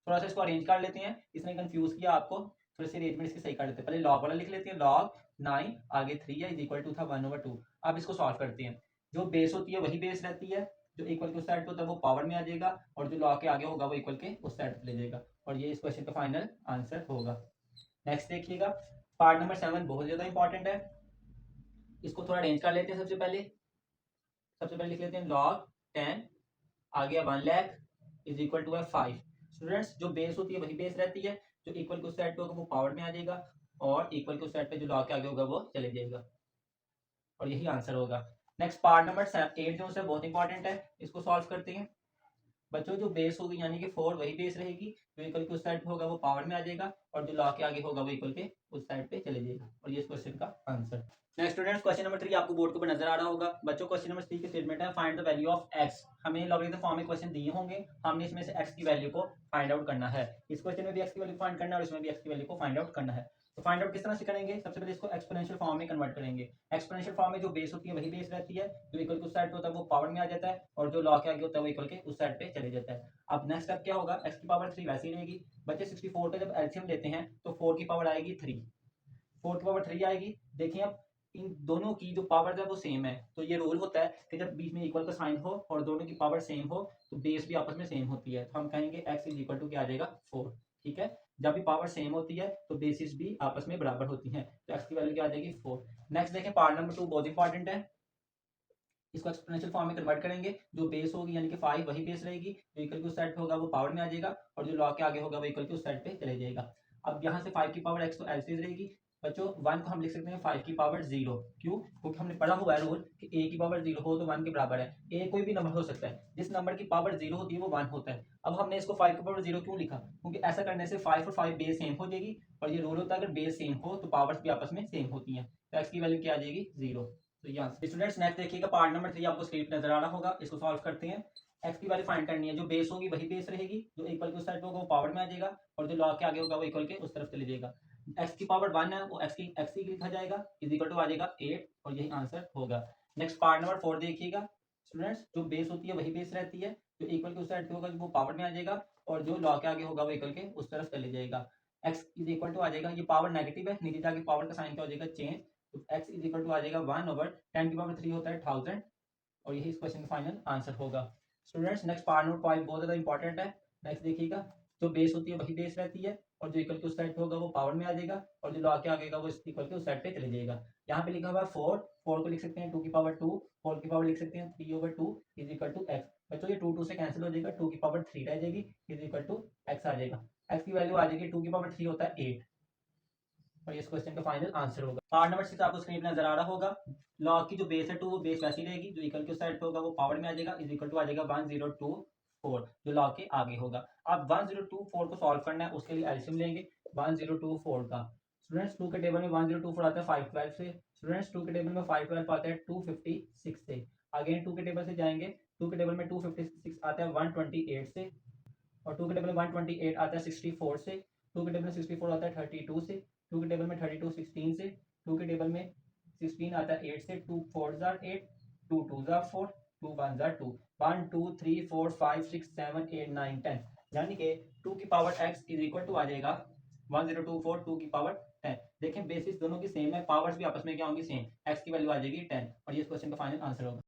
थोड़ा सा इसको अरेंज कर लेते हैं, इसने कंफ्यूज किया आपको, थोड़ी सी अरेंजमेंट इसकी सही कर लेते हैं। पहले लॉग वाला लिख लेते हैं, लॉग 9 आगे 3 है इज इक्वल टू था 1/2। अब इसको सॉल्व करते हैं। जो बेस होती है वही बेस रहती है, जो इक्वल के उस साइड पे होता है वो पावर में आ जाएगा, और जो लॉग के आगे होगा वो इक्वल के उस साइड पे ले जाएगा, और ये इस क्वेश्चन का फाइनल आंसर होगा। नेक्स्ट देखिएगा, पार्ट नंबर 7 बहुत ज्यादा इंपॉर्टेंट है, इसको थोड़ा अरेंज कर लेते हैं। सबसे पहले लिख लेते हैं लॉग 10 आगे 1 लाख इज इक्वल टू है 5। स्टूडेंट्स, जो बेस होती है वही बेस रहती है, जो इक्वल के उस साइड पे होगा वो पावर में आ जाएगा, और इक्वल के उस साइड पे जो लॉग के आगे होगा वो चले जाएगा, और यही आंसर होगा। नेक्स्ट पार्ट नंबर 8 जो है बहुत इंपॉर्टेंट है, इसको सॉल्व करते हैं। बच्चों, जो बेस होगी यानी कि 4 वही बेस रहेगी, जो इक्वल के उस साइड पे होगा वो पावर में आ जाएगा, और जो लॉग के आगे होगा वो इक्वल के उस साइड पे चले जाएगा, और ये इस क्वेश्चन का answer. Next students, question number 3 आपको बोर्ड के ऊपर नजर आ रहा होगा। बच्चों, क्वेश्चन नंबर 3 की स्टेटमेंट है, find the value of x. हमें लॉगरिथम फॉर्म में क्वेश्चन दिए होंगे, हमने इसमें से एक्स की वैल्यू को फाइंड आउट करना है। इस क्वेश्चन में भी एक्स की वैल्यू फाइंड करना है और इसमें भी एक्स की वैल्यू को फाइंड आउट करना है। तो फाइंड आउट किस तरह से करेंगे, सबसे पहले इसको एक्सपोनेंशियल फॉर्म में कन्वर्ट करेंगे। एक्सपोनेंशियल फॉर्म में जो बेस होती है वही बेस रहती है, जो इक्वल के उस साइड पे होता है वो पावर में आ जाता है, और जो लॉग के आगे होता है वो इक्वल के उस साइड पे चले जाता है। अब नेक्स्ट स्टेप क्या होगा, एक्स की पावर 3 वैसे ही रहेगी। बच्चे, 64 का जब एलसीएम लेते हैं तो 4 की पावर आएगी 3, 4 की पावर 3 आएगी। देखिए, अब इन दोनों की जो पावर है वो सेम है, तो ये रूल होता है कि जब बीच में इक्वल का साइन हो और दोनों की पावर सेम हो तो बेस भी आपस में सेम होती है, तो हम कहेंगे x इज इक्वल टू क्या आ जाएगा 4। ठीक है, जब भी पावर सेम होती है तो बेसिस भी आपस में बराबर होती हैं, तो x की वैल्यू क्या आ जाएगी 4। नेक्स्ट देखें, पार्ट नंबर 2 बहुत इंपॉर्टेंट है, इसको एक्सपोनेंशियल फॉर्म में कन्वर्ट करेंगे। जो बेस होगी यानी कि 5 वही बेस रहेगी, जो इक्वल के उस साइड पे होगा वो पावर में आ जाएगा, और जो लॉग के आगे होगा वो इक्वल के उस साइड पे चले जाएगा। अब यहाँ से 5 की पावर x तो ऐसे रहेगी। बच्चों, 1 को हम लिख सकते हैं 5 की पावर 0, क्यों, क्योंकि हमने पढ़ा हुआ है रूल कि a की पावर 0 हो तो 1 के बराबर है। a कोई भी नंबर हो सकता है, जिस नंबर की पावर 0 होती है वो 1 होता है। अब हमने इसको 5 की पावर 0 क्यों लिखा, क्योंकि ऐसा करने से 5 और 5 बेस सेम हो जाएगी, और ये रूल होता है अगर बेस सेम हो तो पावर्स भी आपस में सेम होती हैं, तो x की वैल्यू क्या आ जाएगी 0। तो यहाँ स्टूडेंट्स, नेक्स्ट देखिएगा, पार्ट नंबर 3 आपको स्क्रीन पे नजर आ रहा होगा, इसको सॉल्व करते हैं। एक्स की वैल्यू फाइंड करनी है, जो बेस होगी वही बेस रहेगी, जो इक्वल के उस साइड पे होगा वो पावर में आ जाएगा, और जो लॉग के आगे होगा वो इक्वल के उस तरफ चले जाएगा। एक्स की पावर 1 है वो एक्स की लिखा जाएगा, इज इक्वल टू आ जाएगा 8, और यही आंसर होगा। नेक्स्ट पार्ट नंबर 4 देखिएगा। स्टूडेंट्स, जो बेस होती है वही बेस रहती है, जो इक्वल के उस साइड पे होगा वो पावर में आ जाएगा, और जो लॉग के आगे होगा वो इक्वल के उस तरफ चले जाएगा। एक्स इज इक्वल टू आ जाएगा, ये पावर नेगेटिव है, नीचे जाके पावर का साइन क्या हो जाएगा चेंज, तो x इज इक्वल टू आ जाएगा 1/10 की पावर 3 होता है 1000, और यही इस क्वेश्चन का फाइनल आंसर होगा। स्टूडेंट्स, नेक्स्ट पार्ट नोट 5 बहुत ज्यादा इंपॉर्टेंट है। नेक्स्ट देखिएगा, जो बेस होती है वही बेस रहती है, और जो इक्वल के उस साइड पे होगा वो पावर में आ जाएगा, और जो लॉग के आगे वो इक्वल के उस साइड पे चले जाएगा। यहाँ पे लिखा हुआ है 4, 4 को लिख सकते हैं 2 की पावर 2, 4 की पावर लिख सकते हैं 3/2 इज इक्वल टू एक्स। बच्चों, ये 2 से कैंसिल हो जाएगा, 2 की पावर 3 रह जाएगी, इज इक्वल टू एक्स आ जाएगा। एक्स की वैल्यू आ जाएगी 2 की पावर 3 होता है 8, और इस क्वेश्चन का फाइनल आंसर होगा। पार्ट नंबर 6 आपको स्क्रीन पे नजर आ रहा होगा। लॉग की जो बेस है 2 वो बेस वैसी रहेगी, जो इक्वल के उस साइड पे होगा वो पावर में आ जाएगा, इज इक्वल टू आ जाएगा 1024, जो लॉग के आगे होगा। अब 1024 को सॉल्व करना है, उसके लिए एलसीएम लेंगे 1024 का। स्टूडेंट्स, 2 के टेबल में 1024 आता है 512 से, स्टूडेंट्स 2 के टेबल में 512 आता है 256 से, अगेन 2 के टेबल से जाएंगे, 2 के टेबल में 256 आता है 128 से, और 2 के टेबल में 128 आता है 64 से, 2 के टेबल में 64 आता है 32 से, 2 के टेबल में 32 16 से, 2 के टेबल में 16 आता है 8 से, 2 4 8, 2 2 जा 4, 2 1 जा 2, 1 2 3 4 5 6 7 8 9 10, यानी कि 2 की power x is equal to आ जाएगा 1024 2 की पावर 10। देखें बेसिस दोनों की सेम है, पावर्स भी आपस में क्या होंगी सेम, x की वैल्यू आ जाएगी 10 और ये इस क्वेश्चन का फाइनल आंसर होगा।